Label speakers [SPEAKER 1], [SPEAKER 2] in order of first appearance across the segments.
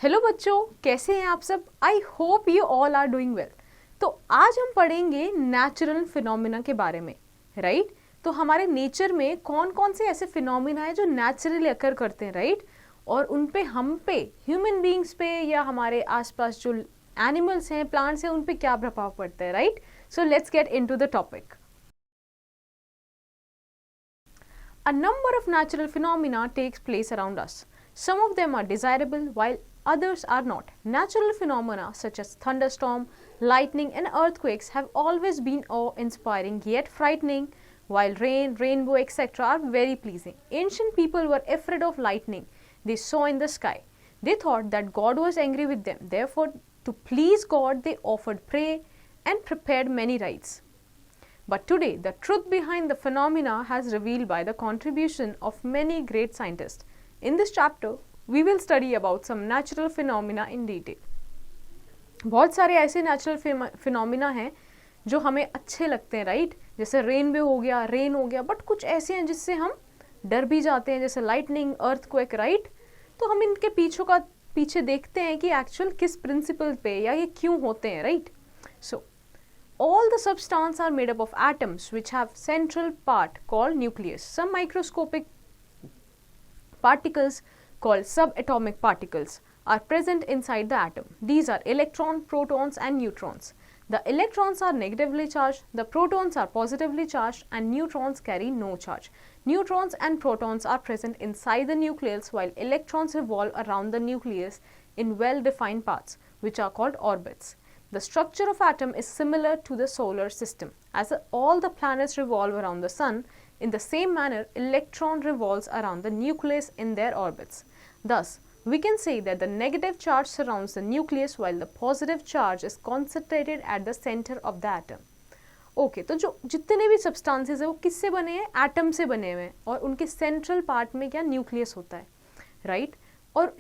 [SPEAKER 1] Hello बच्चों, कैसे हैं आप सब? I hope you all are doing well. तो आज हम पढ़ेंगे नेचुरल फिनोमिना के बारे में, राइट? तो हमारे नेचर में कौन कौन से ऐसे फिनोमिना है जो नेचुरली अकर करते हैं, राइट? और उन पे, हम पे, ह्यूमन बीइंग्स पे या हमारे आसपास जो एनिमल्स हैं, प्लांट्स हैं, उन पे क्या प्रभाव पड़ता है, right? So let's get into the topic. A number of natural phenomena takes place around us. Some of them are desirable while others are not. Natural phenomena such as thunderstorm, lightning and earthquakes have always been awe-inspiring yet frightening, while rain, rainbow etc. are very pleasing. Ancient people were afraid of lightning they saw in the sky. They thought that God was angry with them. Therefore, to please God, they offered prayer and prepared many rites. But today, the truth behind the phenomena has revealed by the contribution of many great scientists. In this chapter, we will study about some natural phenomena in detail. बहुत सारे ऐसे natural phenomena हैं जो हमें अच्छे लगते हैं, right? जैसे रेनबो हो गया, रेन हो गया, बट कुछ ऐसे हैं जिससे हम डर भी जाते हैं, जैसे लाइटनिंग, अर्थक्वेक, राइट? तो हम इनके पीछे देखते हैं कि एक्चुअल किस प्रिंसिपल पे या ये क्यों होते हैं, right? So all the substances are made up of atoms which have central part called nucleus. Some microscopic particles called subatomic particles are present inside the atom. These are electrons, protons and neutrons. The electrons are negatively charged, the protons are positively charged and neutrons carry no charge. Neutrons and protons are present inside the nucleus while electrons revolve around the nucleus in well-defined paths which are called orbits. The structure of atom is similar to the solar system. As all the planets revolve around the sun, in the same manner, electron revolves around the nucleus in their orbits. Thus, we can say that the negative charge surrounds the nucleus while the positive charge is concentrated at the center of the atom. Okay, तो जो जितने भी substances है वो किससे बने हैं? Atom से बने हुए हैं और उनके सेंट्रल पार्ट में क्या न्यूक्लियस होता है, राइट? और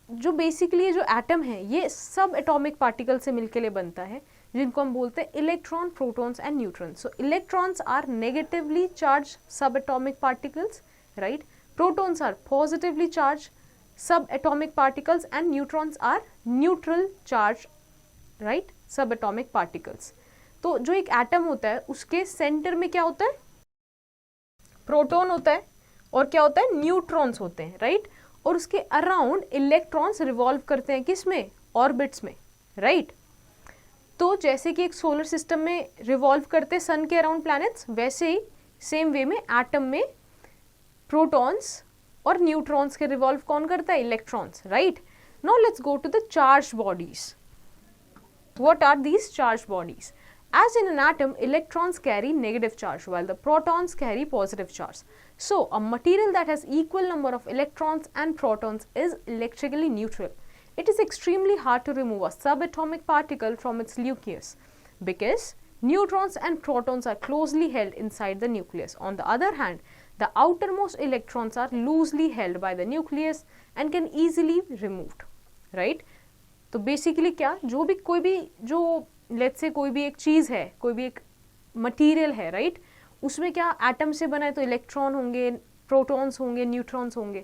[SPEAKER 1] जो बेसिकली जो एटम है ये सब एटॉमिक पार्टिकल से मिलके लिए बनता है, जिनको हम बोलते हैं electron, protons and neutrons. So electrons are negatively charge subatomic particles, right? Protons are positively charge subatomic particles and neutrons are neutral charge, right, subatomic particles. तो जो एक एटम होता है उसके सेंटर में क्या होता है? प्रोटॉन होता है और क्या होता है? न्यूट्रॉन्स होते हैं, राइट? और उसके अराउंड इलेक्ट्रॉन्स रिवॉल्व करते हैं, किसमें? ऑर्बिट्स में, राइट? तो जैसे कि एक सोलर सिस्टम में रिवॉल्व करते हैं सन के अराउंड प्लैनेट्स, वैसे ही सेम वे में एटम में प्रोटॉन्स और न्यूट्रॉन्स के रिवॉल्व कौन करता है? Electrons, right? Now let's go to the charge bodies. What are these charge bodies? As in an atom, electrons carry negative charge while the protons carry positive charge. So, a material that has equal number of electrons and protons is electrically neutral. It is extremely hard to remove a subatomic particle from its nucleus because neutrons and protons are closely held inside the nucleus. On the other hand, the outermost electrons are loosely held by the nucleus and can easily be removed. Right? तो basically क्या, जो भी कोई भी जो let's say कोई भी एक चीज़ है, कोई भी एक मटेरियल है, राइट? उसमें क्या एटम से बना है तो इलेक्ट्रॉन होंगे, प्रोटॉन्स होंगे, न्यूट्रॉन्स होंगे.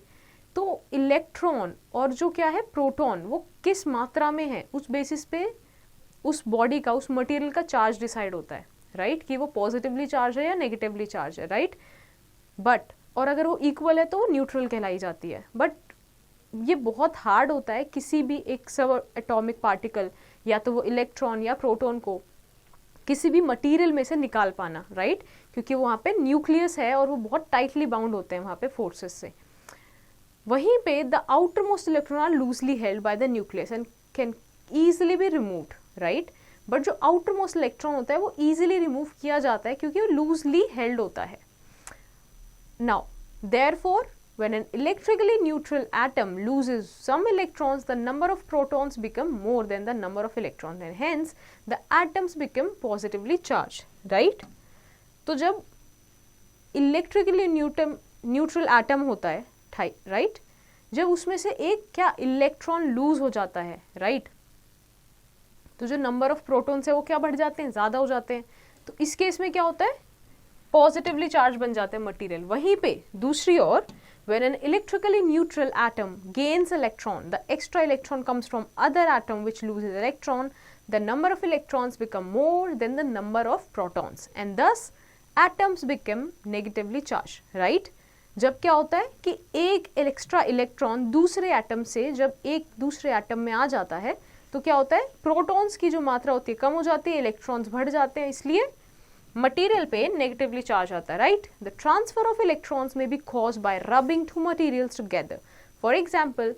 [SPEAKER 1] तो इलेक्ट्रॉन और जो क्या है प्रोटॉन, वो किस मात्रा में है उस बेसिस पे उस बॉडी का, उस मटेरियल का चार्ज डिसाइड होता है, राइट? कि वो पॉजिटिवली चार्ज है या नेगेटिवली चार्ज है, राइट? बट और अगर वो इक्वल है तो वो न्यूट्रल कहलाई जाती है. बट ये बहुत हार्ड होता है किसी भी एक सब एटॉमिक पार्टिकल या तो वो इलेक्ट्रॉन या प्रोटॉन को किसी भी मटेरियल में से निकाल पाना, राइट? क्योंकि वहाँ पे न्यूक्लियस है और वो बहुत टाइटली बाउंड होते हैं वहाँ पे फोर्सेस से. वहीं पे the outermost electron are loosely held by the nucleus and can easily be removed, right? But जो आउटर मोस्ट इलेक्ट्रॉन होता है वो ईजिली रिमूव किया जाता है क्योंकि वो लूजली हेल्ड होता है. Now therefore when an electrically neutral atom loses some electrons, the number of protons become more than the number of electrons and hence the atoms become positively charged, right? तो जब electrically neutral atom होता है, right? जब उसमें से एक क्या electron lose हो जाता है, राइट? तो जो नंबर ऑफ प्रोटॉन्स है वो क्या बढ़ जाते हैं, ज़्यादा हो जाते हैं. तो इस केस में क्या होता है? पॉजिटिवली चार्ज बन जाते हैं मटेरियल. वहीं पे दूसरी ओर When an electrically neutral atom gains electron, the extra electron comes from other atom which loses electron. The number of electrons become more than the number of protons and thus atoms become negatively charged, right? जब क्या होता है कि एक extra electron दूसरे atom से जब एक दूसरे एटम में आ जाता है तो क्या होता है, प्रोटॉन्स की जो मात्रा होती है कम हो जाती है, इलेक्ट्रॉन्स बढ़ जाते हैं, इसलिए मटेरियल पे नेगेटिवली चार्ज आता है, right? The transfer of electrons में be caused by rubbing two materials together. For example,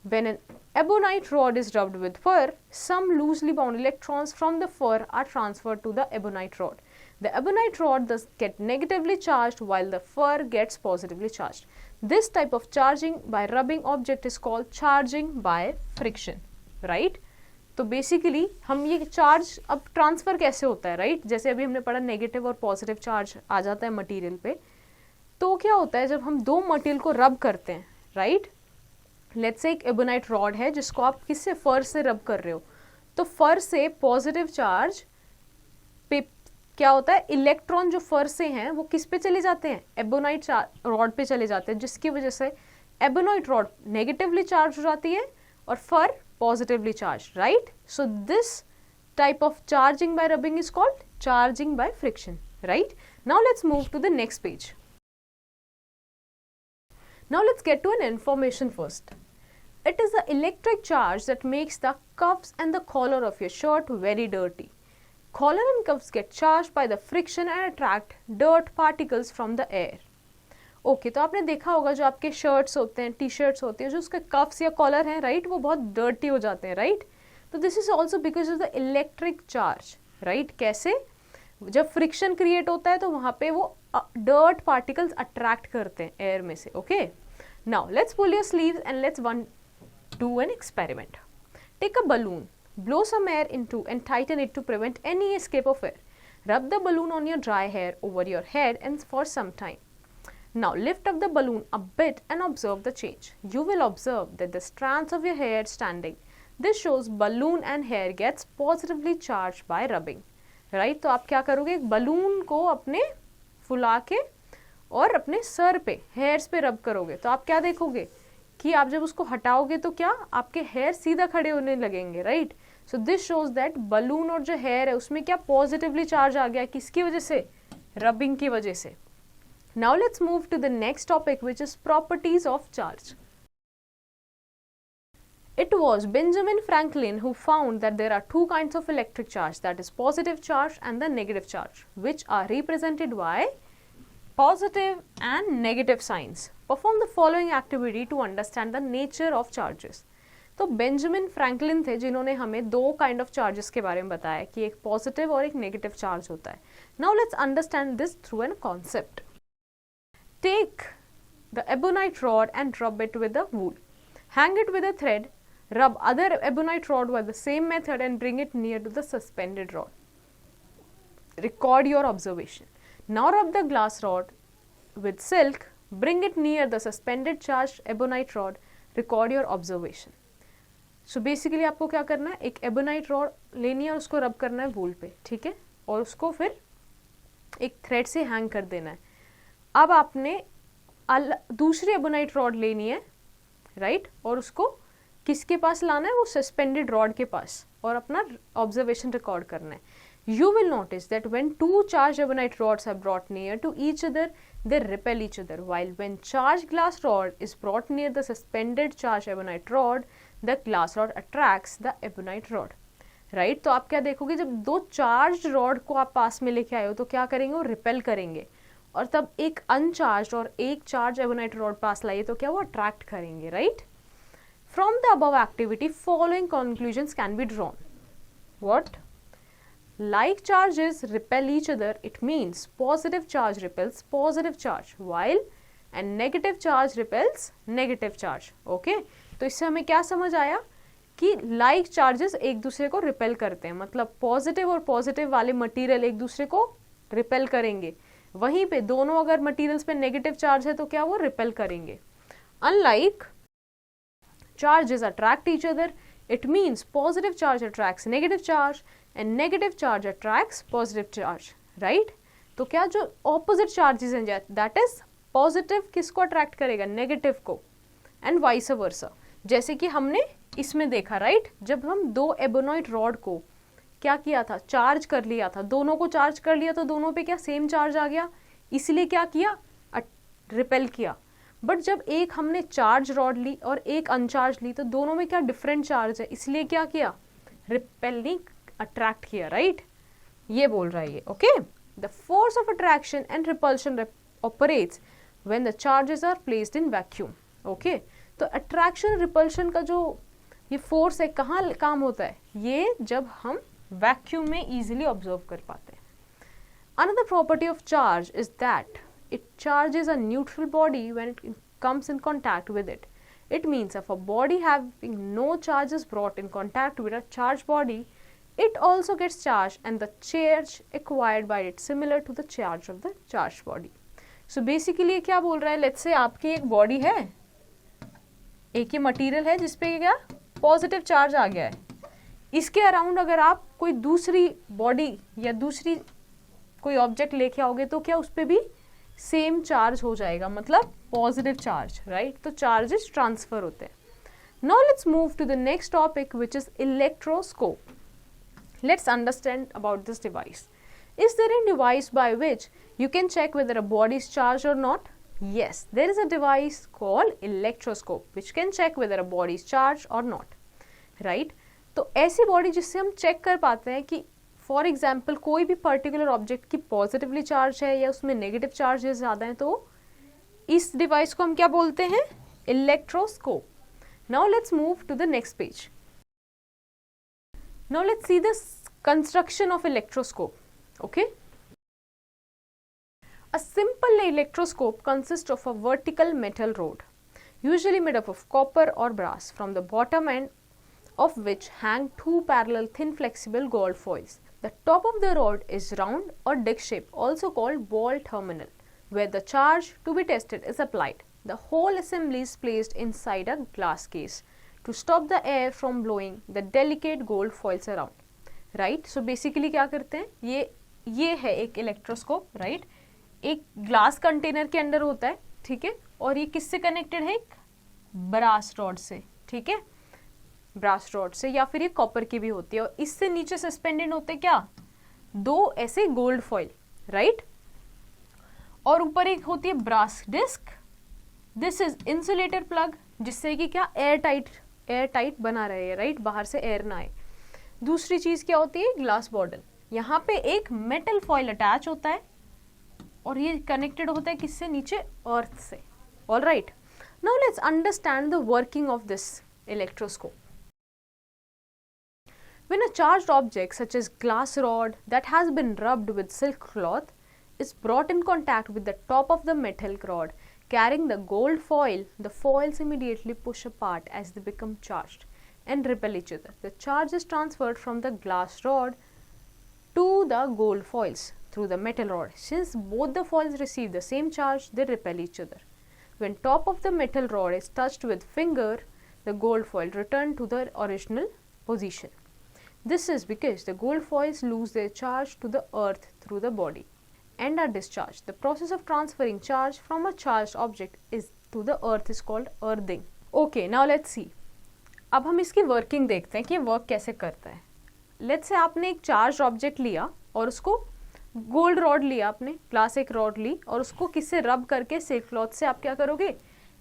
[SPEAKER 1] when an ebonite rod is rubbed with fur, some loosely bound electrons from the fur are transferred to the ebonite rod. The ebonite rod thus get negatively charged while the fur gets positively charged. This type of charging by rubbing object is called charging by friction, right? तो basically हम ये charge अब transfer कैसे होता है, right? जैसे अभी हमने पढ़ा नेगेटिव और पॉजिटिव चार्ज आ जाता है मटेरियल पे. तो क्या होता है जब हम दो मटेरियल को रब करते हैं, राइट? लेट्स से एक एबोनाइट रॉड है जिसको आप किससे, फर से रब कर रहे हो, तो फर से पॉजिटिव चार्ज पे क्या होता है, इलेक्ट्रॉन जो फर से हैं वो किस पे चले जाते हैं, एबोनाइट रॉड पे चले जाते हैं, जिसकी वजह से एबोनाइट रॉड नेगेटिवली चार्ज हो जाती है और फर positively charged, right? So this type of charging by rubbing is called charging by friction, right? Now let's move to the next page. Now let's get to an information first. It is the electric charge that makes the cuffs and the collar of your shirt very dirty. Collar and cuffs get charged by the friction and attract dirt particles from the air. Okay तो आपने देखा होगा जो आपके shirts होते हैं, T shirts होती है, जो उसके कफ्स या कॉलर हैं, राइट, वो बहुत डर्टी हो जाते हैं, राइट? तो this is also because of the electric charge, right? कैसे? जब फ्रिक्शन क्रिएट होता है तो वहाँ पे वो डर्ट पार्टिकल्स अट्रैक्ट करते हैं एयर में से. Okay, now let's pull your sleeves and let's do an experiment. Take a balloon, blow some air into and tighten it to prevent any escape of air. Rub the balloon on your dry hair over your head and for some time. Now lift up the balloon a bit and observe the change. You will observe that the strands of your hair standing. This shows balloon and hair gets positively charged by rubbing. Right? तो आप क्या करोगे, एक balloon को अपने फुला के और अपने सर पे, हेयर्स पे रब करोगे, तो आप क्या देखोगे कि आप जब उसको हटाओगे तो क्या आपके हेयर सीधा खड़े होने लगेंगे, right? So this shows that balloon और जो हेयर है उसमें क्या पॉजिटिवली चार्ज आ गया, किसकी वजह से, रबिंग की वजह से. Now let's move to the next topic, which is properties of charge. It was Benjamin Franklin who found that there are two kinds of electric charge, that is positive charge and the negative charge, which are represented by positive and negative signs. Perform the following activity to understand the nature of charges. तो Benjamin Franklin थे जिन्होंने हमें दो kind of charges के बारे में बताया कि एक पॉजिटिव और एक नेगेटिव चार्ज होता है. Now let's understand this through an concept. Take the ebonite rod and rub it with a wool. Hang it with a thread. Rub other ebonite rod by the same method and bring it near to the suspended rod. Record your observation. Now rub the glass rod with silk. Bring it near the suspended charged ebonite rod. Record your observation. So basically आपको क्या करना है, एक ebonite rod लेनी है और उसको रब करना है वूल पे, ठीक है, और उसको फिर एक थ्रेड से हैंग कर देना है. अब आपने दूसरी एबोनाइट रॉड लेनी है, राइट, और उसको किसके पास लाना है, वो सस्पेंडेड रॉड के पास, और अपना ऑब्जर्वेशन रिकॉर्ड करना है. You will notice that when two charge ebonite rods are brought near to each other they repel each other, while when charge glass rod is brought near the suspended charge ebonite rod the glass rod attracts the ebonite rod, right. तो आप क्या देखोगे, जब दो charge rod को आप पास में लेके आए हो तो क्या करेंगे, वो रिपेल करेंगे, और तब एक अनचार्ज और एक चार्ज एबोनाइट रॉड पास लाइए तो क्या वो अट्रैक्ट करेंगे, right. From the above activity following conclusions can be drawn. What? Like charges repel each other, it means positive charge repels positive charge while and negative charge repels negative charge. Okay, तो इससे हमें क्या समझ आया कि like charges एक दूसरे को रिपेल करते हैं, मतलब पॉजिटिव और पॉजिटिव वाले मटीरियल एक दूसरे को रिपेल करेंगे, वहीं पे दोनों अगर मटेरियल्स पे नेगेटिव चार्ज है तो क्या वो रिपेल करेंगे. Unlike charges attract each other, it means positive charge attracts negative charge and negative charge attracts positive charge, right. तो क्या जो ऑपोजिट चार्जेस हैं दैट इज पॉजिटिव किसको अट्रैक्ट करेगा, नेगेटिव को, एंड वाइस वर्सा। जैसे कि हमने इसमें देखा, राइट, जब हम दो एबोनॉइड रॉड को क्या किया था, चार्ज कर लिया था, दोनों को चार्ज कर लिया तो दोनों पे क्या सेम चार्ज आ गया, इसलिए क्या किया, रिपेल किया। बट जब एक हमने चार्ज रॉड ली और एक अनचार्ज ली तो दोनों में क्या डिफरेंट चार्ज है, इसलिए क्या किया, रिपेल नहीं, अट्रैक्ट किया, राइट, ये बोल रहा है ये। Okay, the force of attraction and repulsion operates when the charges are placed in vacuum. Okay, तो अट्रैक्शन रिपल्शन का जो ये फोर्स है कहाँ काम होता है, ये जब हम वैक्यूम में इजीली ऑब्जर्व कर पाते हैं। Another property of charge is that it charges a neutral body when it comes in contact with it. It means if a body having no charge is brought in contact with a charged body, it also gets charged and the charge acquired by it similar to the charge of the charged body. So basically क्या बोल रहा है, let's say आपकी एक body है, एक ये material है जिसपे क्या पॉजिटिव चार्ज आ गया है, इसके अराउंड अगर आप कोई दूसरी बॉडी या दूसरी कोई ऑब्जेक्ट लेके आओगे तो क्या उस पर भी सेम चार्ज हो जाएगा, मतलब पॉजिटिव चार्ज, राइट, तो चार्जेस ट्रांसफर होते हैं। Now let's move to the next topic which is electroscope. Let's understand about this device. Is there any device by which you can check whether a body is charged or not? Yes, there is a device called electroscope which can check whether a body is charged or not. Right? तो ऐसी body जिससे हम check कर पाते हैं कि for example कोई भी पर्टिकुलर ऑब्जेक्ट की पॉजिटिवली चार्ज है या उसमें नेगेटिव चार्जेस ज़्यादा हैं, तो इस डिवाइस को हम क्या बोलते हैं, electroscope. Now let's move to the next page. Now let's see the construction of electroscope. Okay, a simple electroscope consists of a vertical metal rod, usually made up of copper or brass, from the bottom end of which hang two parallel thin flexible gold foils. The top of the rod is round or disc shape, also called ball terminal, where the charge to be tested is applied. The whole assembly is placed inside a glass case to stop the air from blowing the delicate gold foils around. Right? So basically क्या करते हैं, ये है एक electroscope, right, एक glass container के अंदर होता है, ठीक है, और ये किससे कनेक्टेड है, एक ब्रास रॉड से, ठीक है, ब्रास रॉड से, या फिर ये कॉपर की भी होती है, और इससे नीचे सस्पेंडेड होते क्या, दो ऐसे गोल्ड फॉइल, राइट, और ऊपर एक होती है brass disc. This is insulator plug, जिससे कि क्या एयर टाइट बना रहे, राइट, बाहर से एयर ना आए। दूसरी चीज क्या होती है, ग्लास बॉटल, यहाँ पे एक मेटल फॉइल अटैच होता है और ये कनेक्टेड होता है किससे, नीचे अर्थ से। All right, now let's understand the working of this electroscope. When a charged object such as glass rod that has been rubbed with silk cloth is brought in contact with the top of the metal rod carrying the gold foil, the foils immediately push apart as they become charged and repel each other. The charge is transferred from the glass rod to the gold foils through the metal rod. Since both the foils receive the same charge, they repel each other. When top of the metal rod is touched with finger, the gold foil return to their original position. This is because the gold foils lose their charge to the earth through the body and are discharged. The process of transferring charge from a charged object is to the earth is called earthing. Okay, now let's see. अब हम इसकी working देखते हैं कि ये work कैसे करता है। लेट्स से आपने एक चार्ज ऑब्जेक्ट लिया और उसको गोल्ड रॉड लिया, आपने ग्लास एक रॉड ली और उसको किससे रब करके सिल्क क्लॉथ से आप क्या करोगे,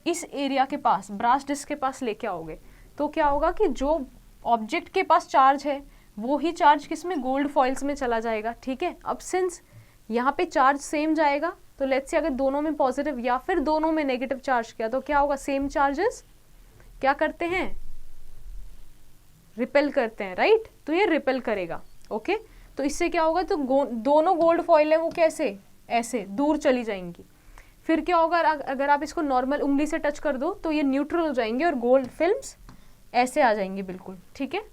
[SPEAKER 1] इस एरिया के पास ब्रास डिस्क के पास लेके आओगे, तो क्या होगा कि जो ऑब्जेक्ट के पास चार्ज है वो ही चार्ज किसमें, गोल्ड फॉइल्स में चला जाएगा, ठीक है। अब सिंस यहाँ पे चार्ज सेम जाएगा, तो लेट्स से अगर दोनों में पॉजिटिव या फिर दोनों में नेगेटिव चार्ज किया तो क्या होगा, सेम चार्जेस क्या करते हैं, रिपेल करते हैं, राइट, तो ये रिपेल करेगा। ओके, तो इससे क्या होगा, तो दोनों गोल्ड फॉइल है वो कैसे, ऐसे दूर चली जाएंगी। फिर क्या होगा, अगर आप इसको नॉर्मल उंगली से टच कर दो तो ये न्यूट्रल हो जाएंगे और गोल्ड फिल्म्स ऐसे आ जाएंगी, बिल्कुल ठीक है।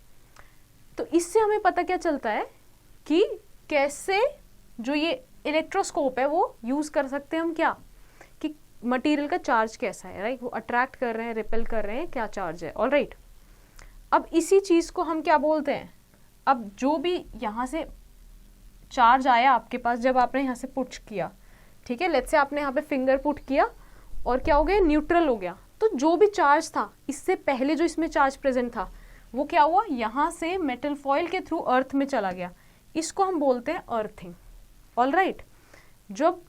[SPEAKER 1] तो इससे हमें पता क्या चलता है कि कैसे जो ये इलेक्ट्रोस्कोप है वो यूज कर सकते हैं हम, क्या कि मटेरियल का चार्ज कैसा है, राइट, वो अट्रैक्ट कर रहे हैं, रिपेल कर रहे हैं, क्या चार्ज है। ऑल राइट, अब इसी चीज को हम क्या बोलते हैं, अब जो भी यहाँ से चार्ज आया आपके पास जब आपने यहाँ से पुश किया, ठीक है, लेट्स से आपने यहाँ पे फिंगर पुट किया और क्या हो गया, न्यूट्रल हो गया। तो जो भी चार्ज था इससे पहले जो इसमें चार्ज प्रेजेंट था वो क्या हुआ, यहाँ से मेटल फॉइल के थ्रू अर्थ में चला गया। इसको हम बोलते हैं अर्थिंग। ऑलराइट, जब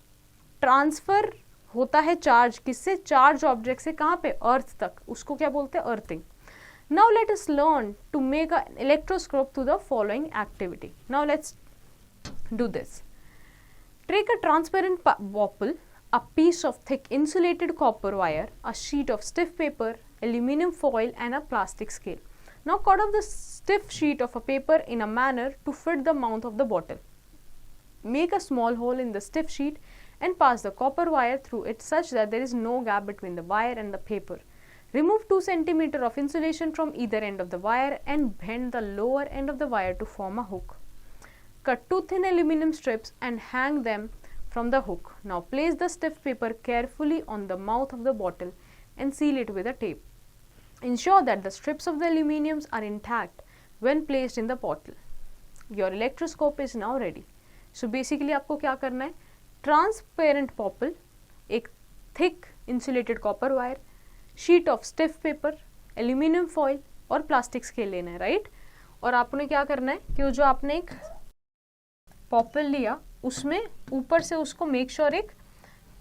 [SPEAKER 1] ट्रांसफर होता है चार्ज किससे, चार्ज ऑब्जेक्ट से कहाँ पे, अर्थ तक, उसको क्या बोलते हैं, earthing. Now let us learn to make a electroscope through the following activity. Now let's do this. Take a transparent bottle, a piece of thick insulated copper wire, a sheet of stiff paper, aluminum foil and a plastic scale. Now cut off the stiff sheet of a paper in a manner to fit the mouth of the bottle. Make a small hole in the stiff sheet and pass the copper wire through it such that there is no gap between the wire and the paper. Remove 2 cm of insulation from either end of the wire and bend the lower end of the wire to form a hook. Cut 2 thin aluminum strips and hang them from the hook. Now place the stiff paper carefully on the mouth of the bottle and seal it with a tape. Ensure that the strips of the aluminium are intact when placed in the bottle. Your electroscope is now ready. So basically आपको क्या करना है, transparent पॉपल, एक thick insulated copper wire, sheet of stiff paper, aluminium foil और plastic scale लेना है, right. और आपने क्या करना है कि जो आपने एक पॉपल लिया उसमें ऊपर से उसको मेक श्योर एक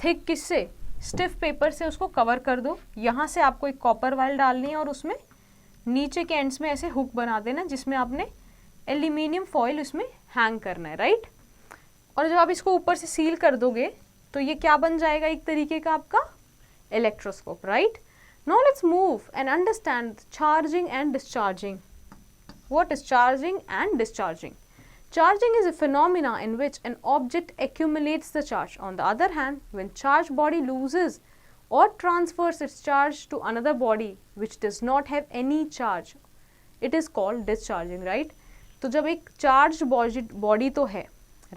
[SPEAKER 1] थिक किससे, स्टिफ पेपर से उसको कवर कर दो। यहाँ से आपको एक कॉपर वायर डालनी है और उसमें नीचे के एंड्स में ऐसे हुक बना देना जिसमें आपने एल्यूमिनियम फॉइल उसमें हैंग करना है, राइट। और जब आप इसको ऊपर से सील कर दोगे तो ये क्या बन जाएगा, एक तरीके का आपका electroscope, right. Now let's move and understand charging and discharging. What is charging and discharging? Charging is a phenomena in which an object accumulates the charge. On the other hand, when charged body loses or transfers its charge to another body which does not have any charge, it is called discharging, right? तो जब एक charged body तो है,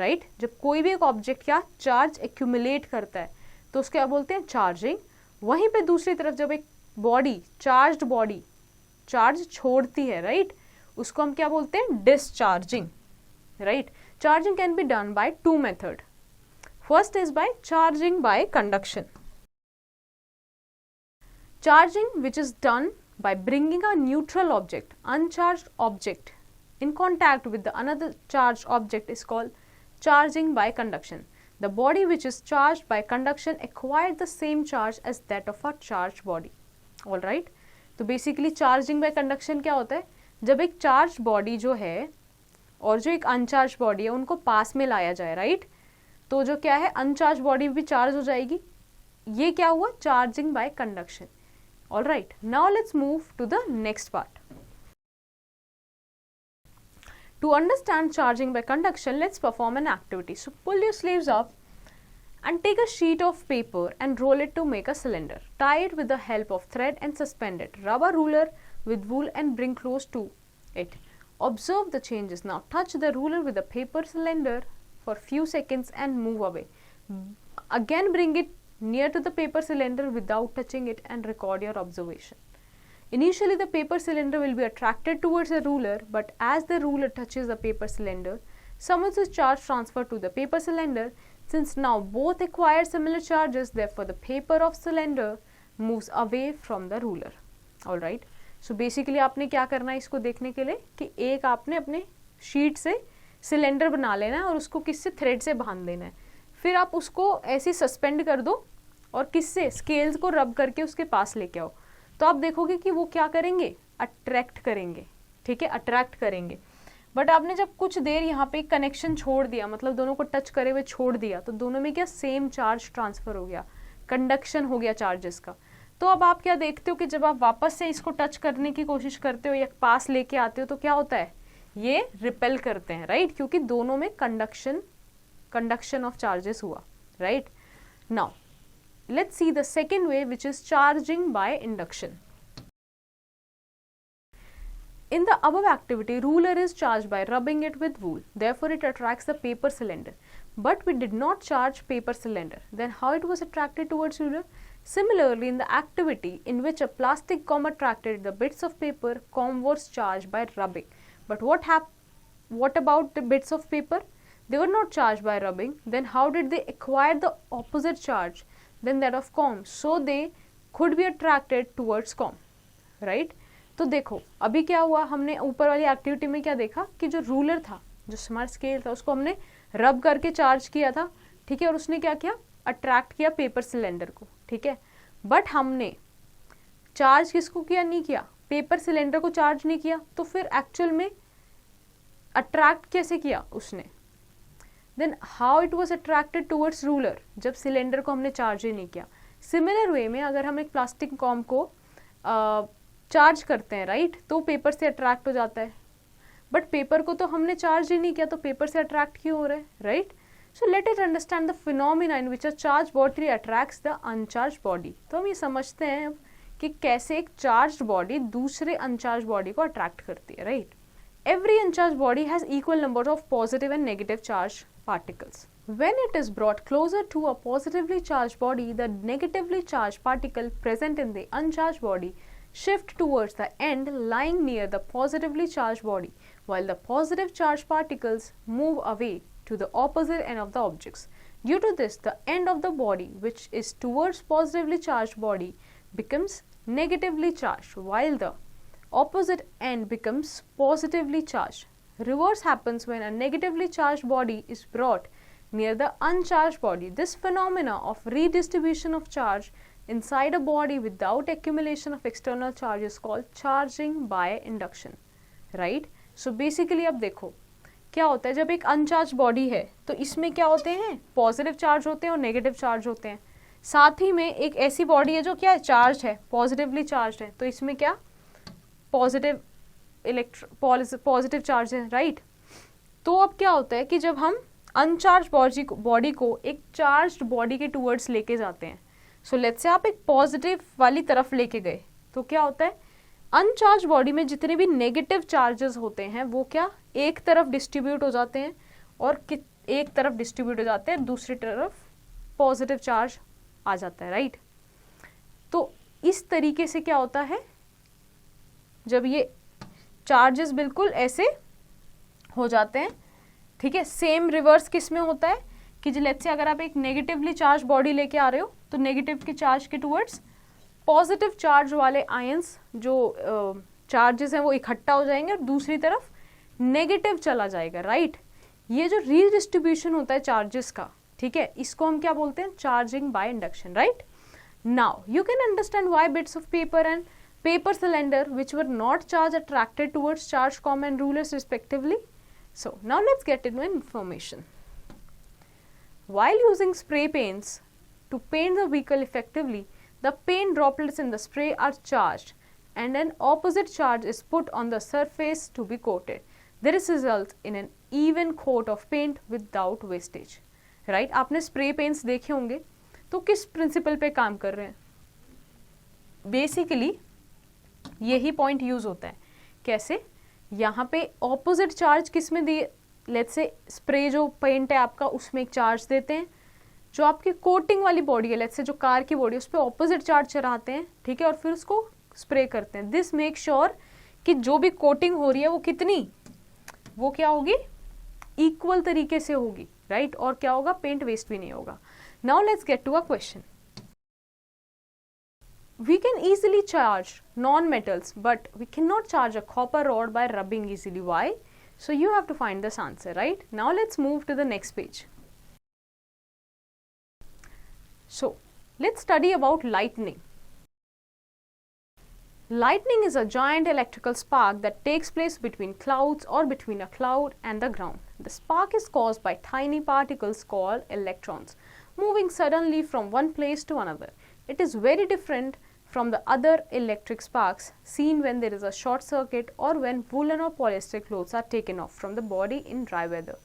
[SPEAKER 1] right? जब कोई भी एक object क्या charge accumulate करता है तो उसको क्या बोलते हैं, charging। वहीं पे दूसरी तरफ जब एक body, charged body charge छोड़ती है, right? उसको हम क्या बोलते हैं, discharging। Right, charging can be done by 2 methods. First is by charging by conduction. Charging, which is done by bringing a neutral object, uncharged object, in contact with the another charged object, is called charging by conduction. The body which is charged by conduction acquired the same charge as that of a charged body. All right. तो basically charging by conduction क्या होता है, जब एक charged body जो है और जो एक अनचार्ज बॉडी है उनको पास में लाया जाए, राइट। तो जो क्या है, अनचार्ज बॉडी भी चार्ज हो जाएगी। ये क्या हुआ, charging by conduction. Alright, now let's move to the next part. To understand charging by conduction, let's perform an activity. So pull your sleeves up and take a sheet of paper and roll it to make a cylinder. Tie it with the help of thread and suspend it. Rub a ruler with wool and bring close to it. Observe the changes. Now touch the ruler with the paper cylinder for few seconds and move away. Again bring it near to the paper cylinder without touching it and record your observation. Initially the paper cylinder will be attracted towards the ruler, but as the ruler touches the paper cylinder, some of the charge transferred to the paper cylinder. Since now both acquire similar charges, therefore the paper of cylinder moves away from the ruler. All right. So basically आपने क्या करना है इसको देखने के लिए कि एक आपने अपने शीट से सिलेंडर बना लेना है और उसको किससे, थ्रेड से बांध देना है। फिर आप उसको ऐसे सस्पेंड कर दो और किससे, स्केल्स को रब करके उसके पास लेके आओ। तो आप देखोगे कि वो क्या करेंगे, अट्रैक्ट करेंगे, ठीक है, अट्रैक्ट करेंगे। बट आपने जब कुछ देर यहाँ पे कनेक्शन छोड़ दिया, मतलब दोनों को टच करे हुए छोड़ दिया, तो दोनों में क्या सेम चार्ज ट्रांसफर हो गया, कंडक्शन हो गया चार्जेस का। तो अब आप क्या देखते हो कि जब आप वापस से इसको टच करने की कोशिश करते हो या पास लेके आते हो तो क्या होता है, ये रिपेल करते हैं, राइट, क्योंकि दोनों में कंडक्शन ऑफ चार्जेस हुआ, right. Now let's see the second way which is charging by induction. In the above activity, ruler is charged by rubbing it with wool. Therefore, it attracts the paper cylinder. But we did not charge paper cylinder. Then how it was attracted towards ruler? Similarly, in the activity in which a plastic comb attracted the bits of paper, comb was charged by rubbing. But what about the bits of paper? They were not charged by rubbing. Then how did they acquire the opposite charge than that of comb? So they could be attracted towards comb, right? तो देखो अभी क्या हुआ, हमने ऊपर वाली activity में क्या देखा कि जो रूलर था, जो स्मार्ट स्केल था, उसको हमने रब करके चार्ज किया था, ठीक है, और उसने क्या किया, अट्रैक्ट किया पेपर सिलेंडर को, ठीक है। बट हमने चार्ज किसको किया, नहीं किया, पेपर सिलेंडर को चार्ज नहीं किया, तो फिर एक्चुअल में अट्रैक्ट कैसे किया उसने? Then how it was attracted towards ruler, जब सिलेंडर को हमने चार्ज ही नहीं किया। सिमिलर वे में अगर हम एक प्लास्टिक कॉम को चार्ज करते हैं, राइट, तो पेपर से अट्रैक्ट हो जाता है, बट पेपर को तो हमने चार्ज ही नहीं किया, तो पेपर से अट्रैक्ट क्यों हो रहा है, right. So let it understand the phenomena in which a charge body attracts the uncharged body. तो हम ये समझते हैं कि कैसे एक चार्ज बॉडी दूसरे अनचार्ज बॉडी को अट्रैक्ट करती है, right. Every uncharged body has equal numbers of positive and negative charged particles. When it is brought closer to a positively charged body, the negatively charged particle present in the uncharged body shift towards the end lying near the positively charged body, while the positive charged particles move away to the opposite end of the objects. Due to this, the end of the body which is towards positively charged body becomes negatively charged, while the opposite end becomes positively charged. Reverse happens when a negatively charged body is brought near the uncharged body. This phenomena of redistribution of charge inside a body without accumulation of external charge is called charging by induction, right? So basically अब देखो क्या होता है, जब एक uncharged body है तो इसमें क्या होते हैं, पॉजिटिव चार्ज होते हैं और नेगेटिव चार्ज होते हैं। साथ ही में एक ऐसी बॉडी है जो क्या है, चार्ज है, पॉजिटिवली चार्ज है, तो इसमें क्या पॉजिटिव पॉजिटिव चार्ज है, राइट। तो अब क्या होता है कि जब हम अनचार्ज बॉडी को एक चार्ज्ड बॉडी के टूवर्ड्स लेके जाते हैं, सो लेट्स से आप एक पॉजिटिव वाली तरफ लेके गए, तो क्या होता है, अनचार्ज बॉडी में जितने भी नेगेटिव चार्जेस होते हैं वो क्या एक तरफ डिस्ट्रीब्यूट हो जाते हैं और एक तरफ डिस्ट्रीब्यूट हो जाते हैं, दूसरी तरफ पॉजिटिव चार्ज आ जाता है, राइट। तो इस तरीके से क्या होता है, जब ये चार्जेस बिल्कुल ऐसे हो जाते हैं, ठीक है। सेम रिवर्स किस में होता है कि लेट्स से अगर आप एक नेगेटिवली चार्ज बॉडी लेके आ रहे हो तो नेगेटिव के चार्ज के टुवर्ड्स पॉजिटिव चार्ज वाले आयंस जो चार्जेस हैं वो इकट्ठा हो जाएंगे और दूसरी तरफ नेगेटिव चला जाएगा, राइट। ये जो रीडिस्ट्रीब्यूशन होता है चार्जेस का, ठीक है, इसको हम क्या बोलते हैं, charging by induction, right. Now you can understand why bits of paper and paper cylinder which were not charged attracted towards charged comb and rulers respectively. So now let's get into information. While using spray paints to paint the vehicle effectively, the paint droplets in the spray are charged and an opposite charge is put on the surface to be coated. This results in an even coat of paint without wastage. Right? आपने spray paints देखे होंगे, तो किस principal पे काम कर रहे हैं? बेसिकली यही पॉइंट यूज होता है। कैसे, यहाँ पे ऑपोजिट चार्ज किस में दिए, लेट्स से स्प्रे जो पेंट है आपका उसमें एक चार्ज देते हैं, जो आपकी कोटिंग वाली बॉडी है, लेट्स से जो कार की बॉडी है उस पर ऑपोजिट चार्ज चढ़ाते हैं, ठीक है, और फिर उसको स्प्रे करते हैं। दिस मेक श्योर कि जो भी कोटिंग हो रही है वो कितनी, वो क्या होगी, इक्वल तरीके से होगी, राइट, और क्या होगा, पेंट वेस्ट भी नहीं होगा। Now let's get to a question. We can easily charge non-metals, but we cannot charge a copper rod by rubbing easily. Why? So you have to find this answer, right? Now let's move to the next page. So let's study about lightning. Lightning is a giant electrical spark that takes place between clouds or between a cloud and the ground. The spark is caused by tiny particles called electrons moving suddenly from one place to another. It is very different from the other electric sparks seen when there is a short circuit or when woolen or polyester clothes are taken off from the body in dry weather.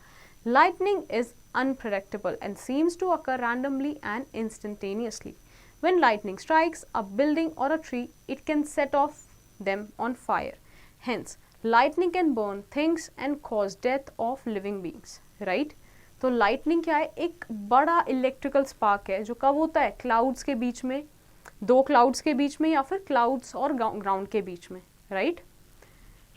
[SPEAKER 1] Lightning is unpredictable and seems to occur randomly and instantaneously. When lightning strikes a building or a tree, it can set off them on fire. Hence, lightning can burn things and cause death of living beings. Right? तो lightning क्या है, एक बड़ा electrical spark है जो कब होता है, clouds के बीच में, दो क्लाउड्स के बीच में या फिर क्लाउड्स और ग्राउंड के बीच में, राइट।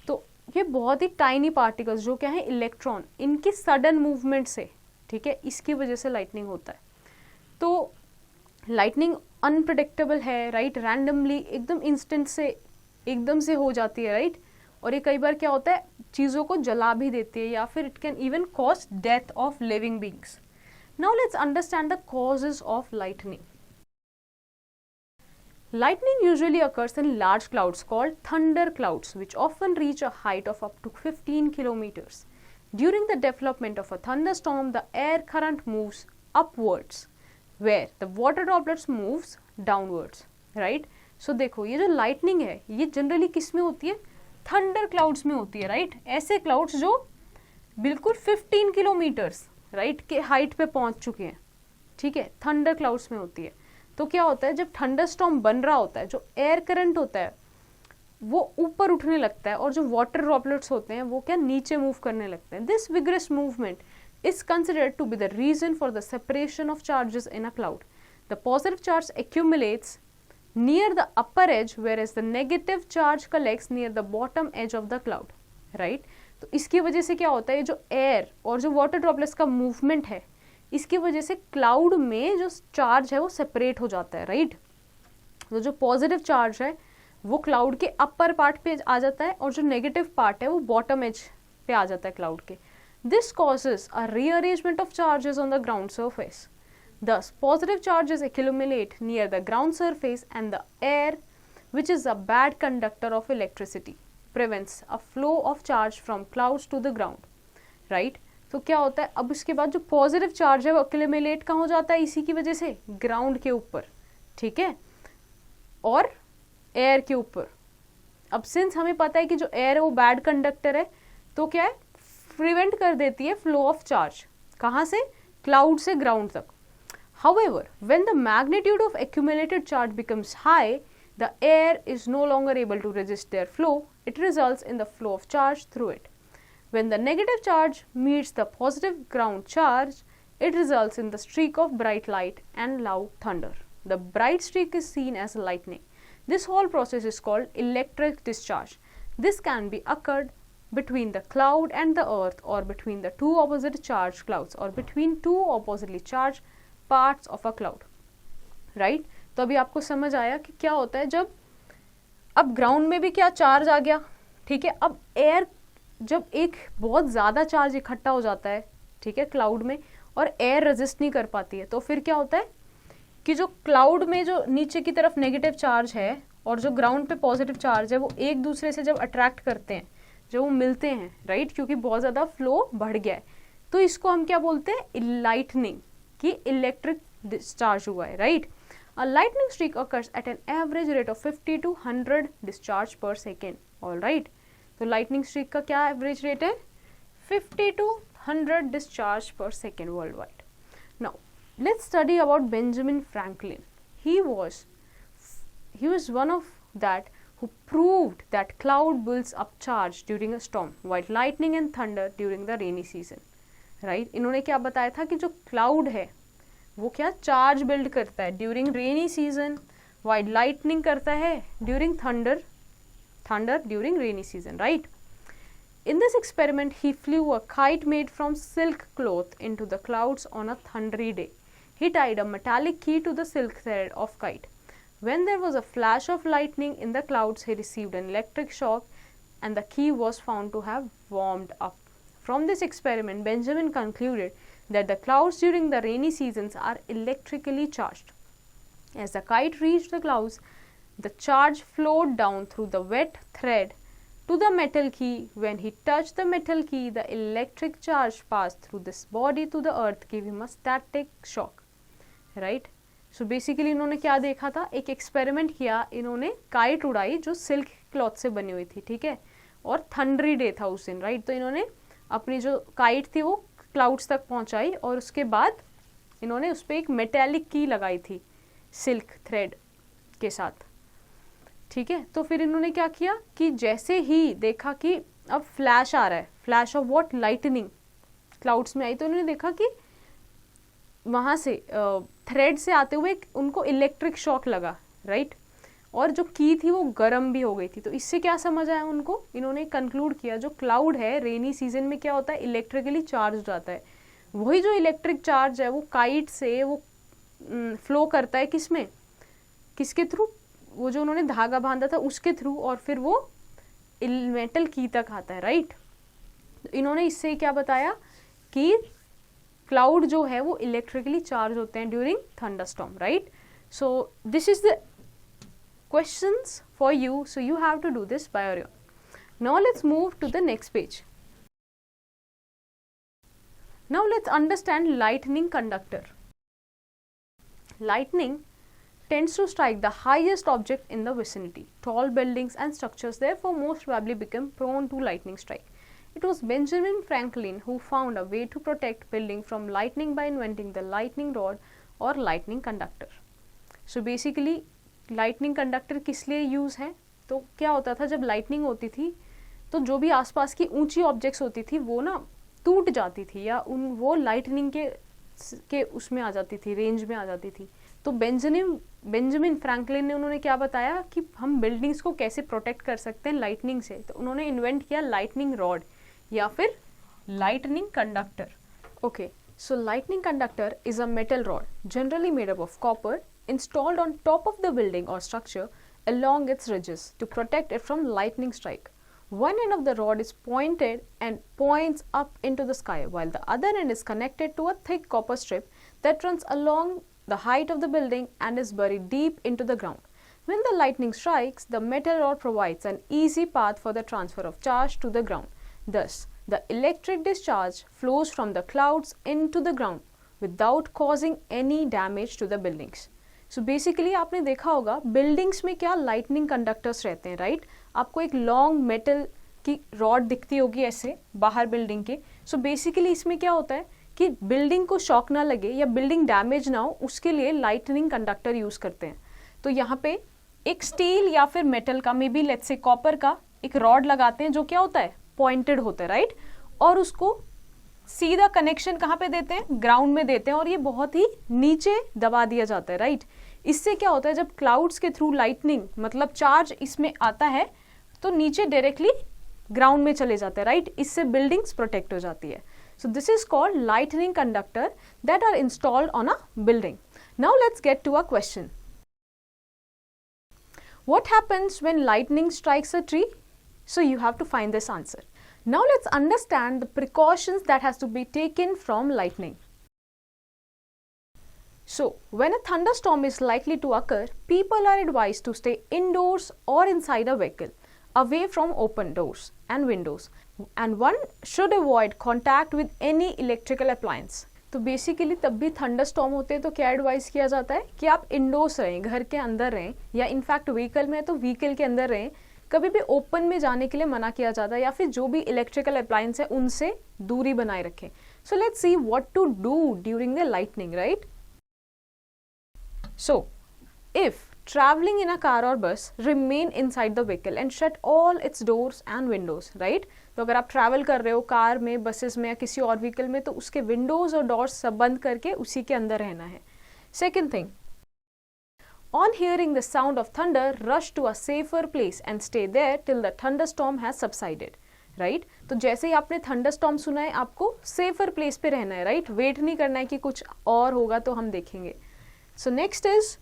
[SPEAKER 1] तो ये बहुत ही टाइनी पार्टिकल्स जो क्या है इलेक्ट्रॉन, इनकी सडन मूवमेंट से, ठीक है, इसकी वजह से लाइटनिंग होता है। तो लाइटनिंग अनप्रिडिक्टेबल है, राइट, रैंडमली एकदम इंस्टेंट से एकदम से हो जाती है, राइट, और ये कई बार क्या होता है चीज़ों को जला भी देती है या फिर it can even cause death of living beings. Now let's understand the causes of lightning. Lightning usually occurs in large clouds called thunder clouds, which often reach a height of up to 15 kilometers. During the development of a thunderstorm, the air current moves upwards, where the water droplets moves downwards. Right? So देखो ये जो lightning है ये generally किस में होती है, thunder clouds में होती है, राइट, ऐसे क्लाउड्स जो बिल्कुल 15 किलोमीटर्स राइट के हाइट पे पहुंच चुके हैं, ठीक है, थंडर क्लाउड्स में होती है। तो क्या होता है जब थंडर स्टॉर्म बन रहा होता है, जो एयर करंट होता है वो ऊपर उठने लगता है और जो वाटर ड्रॉपलेट्स होते हैं वो क्या नीचे मूव करने लगते हैं। This vigorous movement is considered to be the reason for the separation of charges in a cloud. The positive charge accumulates near the upper edge, whereas the negative charge collects near the bottom edge of the cloud. Right? तो इसकी वजह से क्या होता है, जो air और जो वाटर ड्रॉपलेट्स का मूवमेंट है इसकी वजह से क्लाउड में जो चार्ज है वो सेपरेट हो जाता है, राइट। तो जो पॉजिटिव चार्ज है वो क्लाउड के अपर पार्ट पे आ जाता है और जो नेगेटिव पार्ट है वो बॉटम एज पे आ जाता है क्लाउड के। This causes a rearrangement of charges on the ground surface. Thus, positive charges accumulate near the ground surface and the air, which is a bad conductor of electricity, prevents a flow of charge from clouds to the ground. Right? तो क्या होता है अब उसके बाद जो positive charge है वो accumulate कहाँ हो जाता है, इसी की वजह से ग्राउंड के ऊपर, ठीक है, और एयर के ऊपर। अब सिंस हमें पता है कि जो एयर है वो बैड कंडक्टर है तो क्या है प्रिवेंट कर देती है फ्लो ऑफ चार्ज, कहाँ से, क्लाउड से ग्राउंड तक। However, when the magnitude of accumulated charge becomes high, the air is no longer able to resist their flow. It results in the flow of charge through it. When the negative charge meets the positive ground charge, it results in the streak of bright light and loud thunder. The bright streak is seen as lightning. This whole process is called electric discharge. This can be occurred between the cloud and the earth, or between the two opposite charged clouds, or between two oppositely charged parts of a cloud. Right? तो अभी आपको समझ आया कि क्या होता है जब अब ग्राउंड में भी क्या चार्ज आ गया, ठीक है, अब एयर जब एक बहुत ज़्यादा चार्ज इकट्ठा हो जाता है, ठीक है, क्लाउड में, और एयर रेजिस्ट नहीं कर पाती है, तो फिर क्या होता है कि जो क्लाउड में जो नीचे की तरफ नेगेटिव चार्ज है और जो ग्राउंड पे पॉजिटिव चार्ज है वो एक दूसरे से जब अट्रैक्ट करते हैं, जब वो मिलते हैं, राइट, क्योंकि बहुत ज़्यादा फ्लो बढ़ गया है, तो इसको हम क्या बोलते हैं, लाइटनिंग, कि इलेक्ट्रिक डिस्चार्ज हुआ है, right. A lightning streak occurs at an average rate of 50 to 100 discharge per second. All right. तो lightning streak का क्या average rate है, 50 to 100 discharge per second worldwide. Now, let's study about Benjamin Franklin. He was one of that who proved that cloud builds up charge during a storm, while lightning and thunder during the rainy season. Right? इन्होंने क्या बताया था कि जो cloud है वो क्या charge build करता है during rainy season, while lightning करता है during thunder during rainy season, right. In this experiment he flew a kite made from silk cloth into the clouds on a thundery day. He tied a metallic key to the silk thread of kite. When there was a flash of lightning in the clouds, he received an electric shock and the key was found to have warmed up. From this experiment, Benjamin concluded that the clouds during the rainy seasons are electrically charged. As the kite reached the clouds, the charge flowed down through the wet thread to the metal key. When he touched the metal key, the electric charge passed through this body to the earth, giving him a static shock. Right? So basically इन्होंने क्या देखा था, एक experiment किया, इन्होंने kite उड़ाई जो silk cloth से बनी हुई थी, ठीक है, और थंडरी डे था उस दिन, राइट। तो इन्होंने अपनी जो काइट थी वो क्लाउड्स तक पहुंचाई और उसके बाद इन्होंने उस पर एक मेटेलिक की लगाई थी सिल्क थ्रेड के साथ, ठीक है। तो फिर इन्होंने क्या किया कि जैसे ही देखा कि अब फ्लैश आ रहा है, flash of what, lightning clouds में आई, तो उन्होंने देखा कि वहाँ से थ्रेड से आते हुए उनको इलेक्ट्रिक शॉक लगा, राइट। और जो की थी वो गर्म भी हो गई थी। तो इससे क्या समझ आया उनको, इन्होंने कंक्लूड किया जो क्लाउड है रेनी सीजन में क्या होता है, इलेक्ट्रिकली चार्ज हो जाता है। वही जो इलेक्ट्रिक चार्ज है वो काइट से वो फ्लो करता है किस में, किसके थ्रू, वो जो उन्होंने धागा बांधा था उसके थ्रू, और फिर वो मेटल की तक आता है, राइट। इन्होंने इससे क्या बताया कि क्लाउड जो है वो इलेक्ट्रिकली चार्ज होते हैं during thunderstorm, right. So this is the questions for you, so you have to do this by your own. Now let's move to the next page. Now let's understand lightning conductor. Lightning tends to strike the highest object in the vicinity. Tall buildings and structures therefore most probably become prone to lightning strike. It was Benjamin Franklin who found a way to protect building from lightning by inventing the lightning rod or lightning conductor. So basically lightning conductor किस लिए use है, तो क्या होता था जब lightning होती थी तो जो भी आसपास की ऊंची ऑब्जेक्ट्स होती थी वो ना टूट जाती थी, या वो लाइटनिंग के उसमें आ जाती थी, रेंज में आ जाती थी। तो बेंजामिन फ्रैंकलिन ने उन्होंने क्या बताया कि हम बिल्डिंग्स को कैसे प्रोटेक्ट कर सकते हैं लाइटनिंग से, तो उन्होंने इन्वेंट किया लाइटनिंग रॉड या फिर lightning conductor. Okay, so lightning conductor is a metal rod generally made up of copper installed on top of the building or structure along its ridges to protect it from lightning strike. One end of the rod is pointed and points up into the sky, while the other end is connected to a thick copper strip that runs along the height of the building and is buried deep into the ground. When the lightning strikes, the metal rod provides an easy path for the transfer of charge to the ground. Thus, the electric discharge flows from the clouds into the ground without causing any damage to the buildings. So basically आपने देखा होगा buildings में क्या lightning conductors रहते हैं, right. आपको एक long metal की रॉड दिखती होगी ऐसे बाहर बिल्डिंग के। सो बेसिकली इसमें क्या होता है कि बिल्डिंग को शॉक ना लगे या बिल्डिंग डैमेज ना हो, उसके लिए लाइटनिंग कंडक्टर यूज़ करते हैं। तो यहाँ पे एक स्टील या फिर मेटल का, may be let's say copper का एक रॉड लगाते हैं जो क्या होता है, पॉइंटेड होता है, राइट। और उसको सीधा कनेक्शन कहाँ पे देते हैं, ग्राउंड में देते हैं, और ये बहुत ही नीचे दबा दिया जाता है, राइट। इससे क्या होता है जब क्लाउड्स के थ्रू लाइटनिंग मतलब चार्ज इसमें आता है तो नीचे डायरेक्टली ग्राउंड में चले जाते हैं, राइट। इससे बिल्डिंग्स प्रोटेक्ट हो जाती है। So this is called lightning conductor that are installed on a building. Now let's get to a question, what happens when lightning strikes a tree? So you have to find this answer. Now let's understand the precautions that has to be taken from lightning. So, when a thunderstorm is likely to occur, people are advised to stay indoors or inside a vehicle, away from open doors and windows, and one should avoid contact with any electrical appliance. तो basically तब भी thunderstorm होते हैं तो क्या advice किया जाता है कि आप इंडोर्स रहें, घर के अंदर रहें, या इनफैक्ट व्हीकल में है तो व्हीकल के अंदर रहें। कभी भी ओपन में जाने के लिए मना किया जाता है, या फिर जो भी इलेक्ट्रिकल अप्लायंस है उनसे दूरी बनाए रखें। So let's see what to do during the lightning, right. So if traveling in a car or bus, remain inside the vehicle and shut all its doors and windows, right? तो अगर आप travel कर रहे हो car में, buses में या किसी और व्हीकल में, तो उसके विंडोज और डोर्स सब बंद करके उसी के अंदर रहना है। Second thing, on hearing the sound of thunder, rush to a safer place and stay there till the thunderstorm has subsided, right? तो जैसे ही आपने थंडरस्टॉर्म सुना है आपको सेफर प्लेस पे रहना है, राइट। वेट नहीं करना है कि कुछ और होगा तो हम देखेंगे। So next is,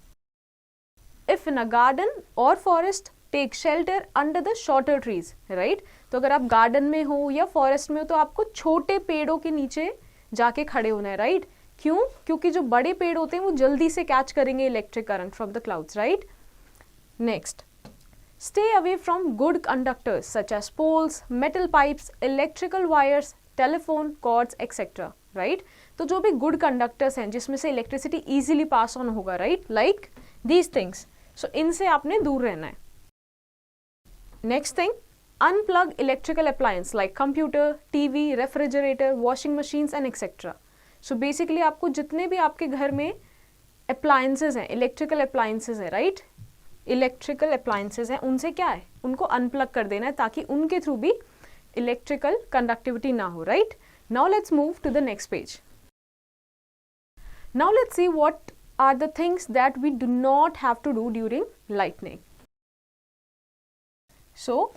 [SPEAKER 1] if in a garden or forest, take shelter under the shorter trees, right? तो अगर आप गार्डन में हो या फॉरेस्ट में हो तो आपको छोटे पेड़ों के नीचे जाके खड़े होना है, राइट? क्यों? क्योंकि जो बड़े पेड़ होते हैं वो जल्दी से कैच करेंगे electric current from the clouds, right? Next, stay away from good conductors such as poles, metal pipes, electrical wires, telephone cords, etc. Right? तो जो भी गुड कंडक्टर्स हैं जिसमें से इलेक्ट्रिसिटी इजीली पास ऑन होगा, राइट, लाइक दीज थिंग्स, सो इनसे आपने दूर रहना है। Next thing, unplug electrical appliance like computer, TV, refrigerator, washing machines and etcetera. So basically आपको जितने भी आपके घर में अप्लायंसेज हैं, इलेक्ट्रिकल अप्लायंसेज हैं, राइट, इलेक्ट्रिकल अप्लायंसेज हैं, उनसे क्या है, उनको अनप्लग कर देना है ताकि उनके थ्रू भी इलेक्ट्रिकल कंडक्टिविटी ना हो, right. Now let's move to the next page. Now let's see what are the things that we do not have to do during lightning. So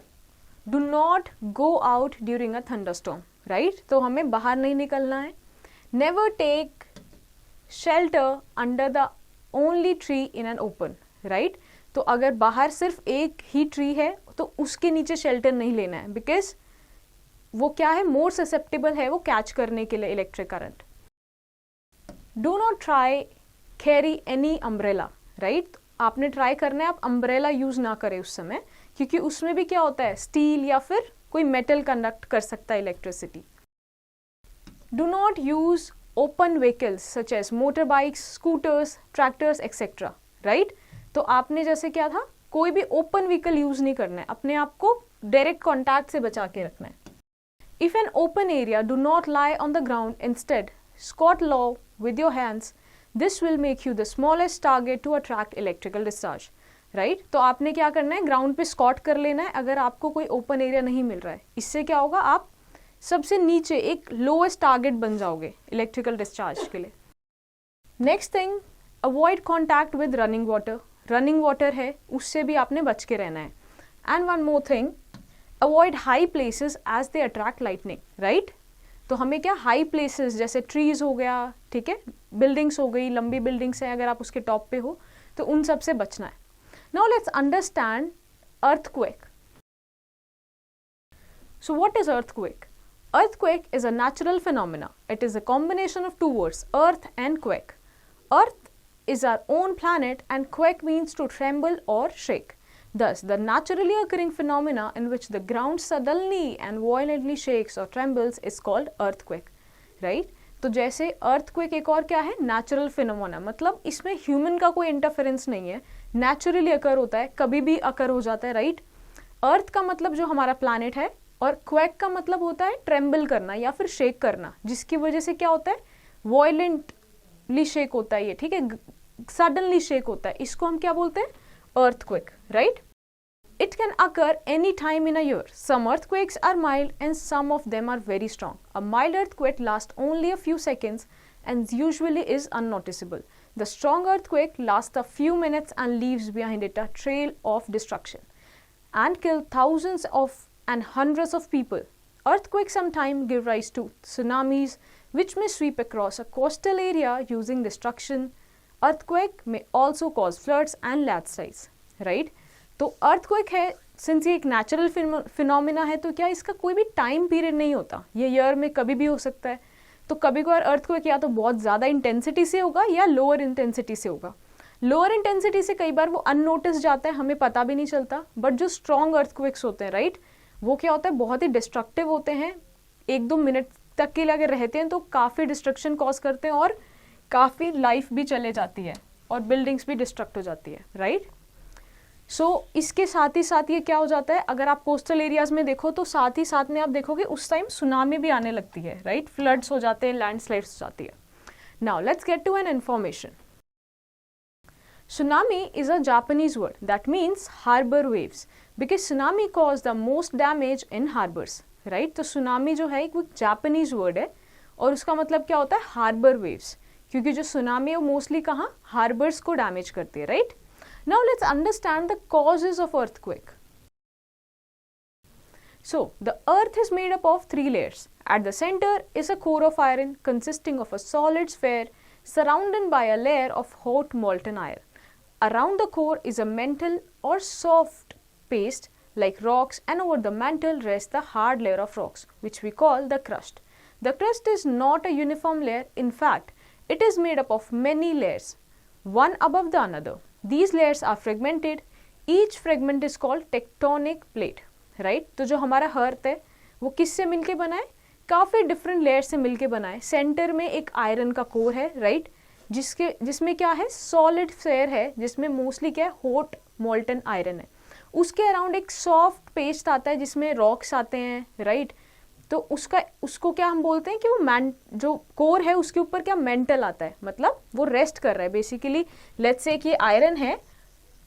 [SPEAKER 1] do not go out during a thunderstorm, right? तो हमें बाहर नहीं निकलना है. Never take shelter under the only tree in an open, right? तो अगर बाहर सिर्फ एक ही ट्री है तो उसके नीचे शेल्टर नहीं लेना है, बिकॉज वो क्या है, मोर ससेप्टेबल है वो कैच करने के लिए electric current. Do not try carry any umbrella, right? आपने ट्राई करना है आप अम्ब्रेला यूज ना करें उस समय, क्योंकि उसमें भी क्या होता है, स्टील या फिर कोई मेटल कंडक्ट कर सकता है electricity. Do not use open vehicles such as motor bikes, scooters, tractors etcetera, right? तो आपने जैसे क्या था, कोई भी ओपन व्हीकल यूज नहीं करना है, अपने आप को डायरेक्ट कॉन्टैक्ट से बचा के रखना है. If N open area, do not lie on the ground, instead squat low with your hands. This will make you the smallest target to attract electrical discharge, right? तो आपने क्या करना है, ग्राउंड पे स्कॉट कर लेना है अगर आपको कोई ओपन एरिया नहीं मिल रहा है. इससे क्या होगा, आप सबसे नीचे एक लोएस्ट टारगेट बन जाओगे इलेक्ट्रिकल डिस्चार्ज के लिए. Next thing, avoid contact with running water. Running water है उससे भी आपने बच के रहना है. And one more thing, avoid high places as they attract lightning, right? तो हमें क्या, हाई प्लेसेस जैसे ट्रीज हो गया, ठीक है, बिल्डिंग्स हो गई, लंबी बिल्डिंग्स हैं, अगर आप उसके टॉप पे हो तो उन सब से बचना है. Now let's understand earthquake. So what is earthquake? Earthquake is a natural phenomena. It is a combination of two words, earth and quake. Earth is our own planet and quake means to tremble or shake. Thus, the naturally occurring phenomena in which the ground suddenly and violently shakes or trembles is called earthquake. Right? तो जैसे earthquake एक और क्या है, natural phenomena, मतलब इसमें human का कोई interference नहीं है, naturally occur होता है, कभी भी occur हो जाता है, right? Earth का मतलब जो हमारा planet है, और क्वैक का मतलब होता है ट्रेम्बल करना या फिर शेक करना, जिसकी वजह से क्या होता है, वॉयलेंटली शेक होता है ये, ठीक है, सडनली शेक होता है, इसको हम क्या बोलते हैं, earthquake, right? It can occur any time in a year. Some earthquakes are mild and some of them are very strong. A mild earthquake last only a few seconds and usually is unnoticeable. The strong earthquake last a few minutes and leaves behind it a trail of destruction and kill thousands of and hundreds of people. Earthquakes sometimes give rise to tsunamis, which may sweep across a coastal area using destruction. Earthquake may also cause floods and landslides. Right? तो earthquake है, since ये एक natural phenomena है, तो क्या इसका कोई भी time period नहीं होता, ये year में कभी भी हो सकता है. तो कभी कभार earthquake या तो बहुत ज़्यादा intensity से होगा या lower intensity से होगा. लोअर इंटेंसिटी से कई बार वो अननोटिस जाता है, हमें पता भी नहीं चलता. बट जो स्ट्रॉन्ग अर्थक्वेक्स होते हैं, राइट, वो क्या होता है, बहुत ही डिस्ट्रक्टिव होते हैं. 1-2 मिनट तक के लिए अगर रहते हैं तो काफ़ी डिस्ट्रक्शन कॉज करते हैं और काफ़ी लाइफ भी चले जाती है और बिल्डिंग्स भी डिस्ट्रक्ट हो जाती है, राइट? सो इसके साथ ही साथ ये क्या हो जाता है, अगर आप कोस्टल एरियाज में देखो तो साथ ही साथ में आप देखोगे उस टाइम सुनामी भी आने लगती है, राइट? फ्लड्स हो जाते हैं, लैंडस्लाइड्स हो जाती है. Now let's get to an information. Tsunami is a Japanese word that means harbor waves because tsunami caused the most damage in harbors, right? तो tsunami जो है एक Japanese word है और उसका मतलब क्या होता है, harbor waves, क्योंकि जो tsunami है वो mostly कहाँ, harbors को damage करती है, right? Now let's understand the causes of earthquake. So the earth is made up of 3 layers. At the center is a core of iron consisting of a solid sphere surrounded by a layer of hot molten iron. Around the core is a mantle or soft paste like rocks, and over the mantle rests the hard layer of rocks, which we call the crust. The crust is not a uniform layer. In fact, it is made up of many layers, one above the another. These layers are fragmented. Each fragment is called tectonic plate. Right? तो जो हमारा अर्थ है वो किससे मिलके बना है, काफ़ी डिफरेंट लेयर से मिलके बना है. सेंटर में एक आयरन का कोर है, राइट, जिसमें क्या है, सॉलिड स्फीयर है, जिसमें मोस्टली क्या है, हॉट मोल्टन आयरन है. उसके अराउंड एक सॉफ्ट पेस्ट आता है जिसमें रॉक्स आते हैं, राइट. तो उसको क्या हम बोलते हैं कि वो जो कोर है उसके ऊपर क्या मेंटल आता है, मतलब वो रेस्ट कर रहा है बेसिकली. लेट्स से कि आयरन है,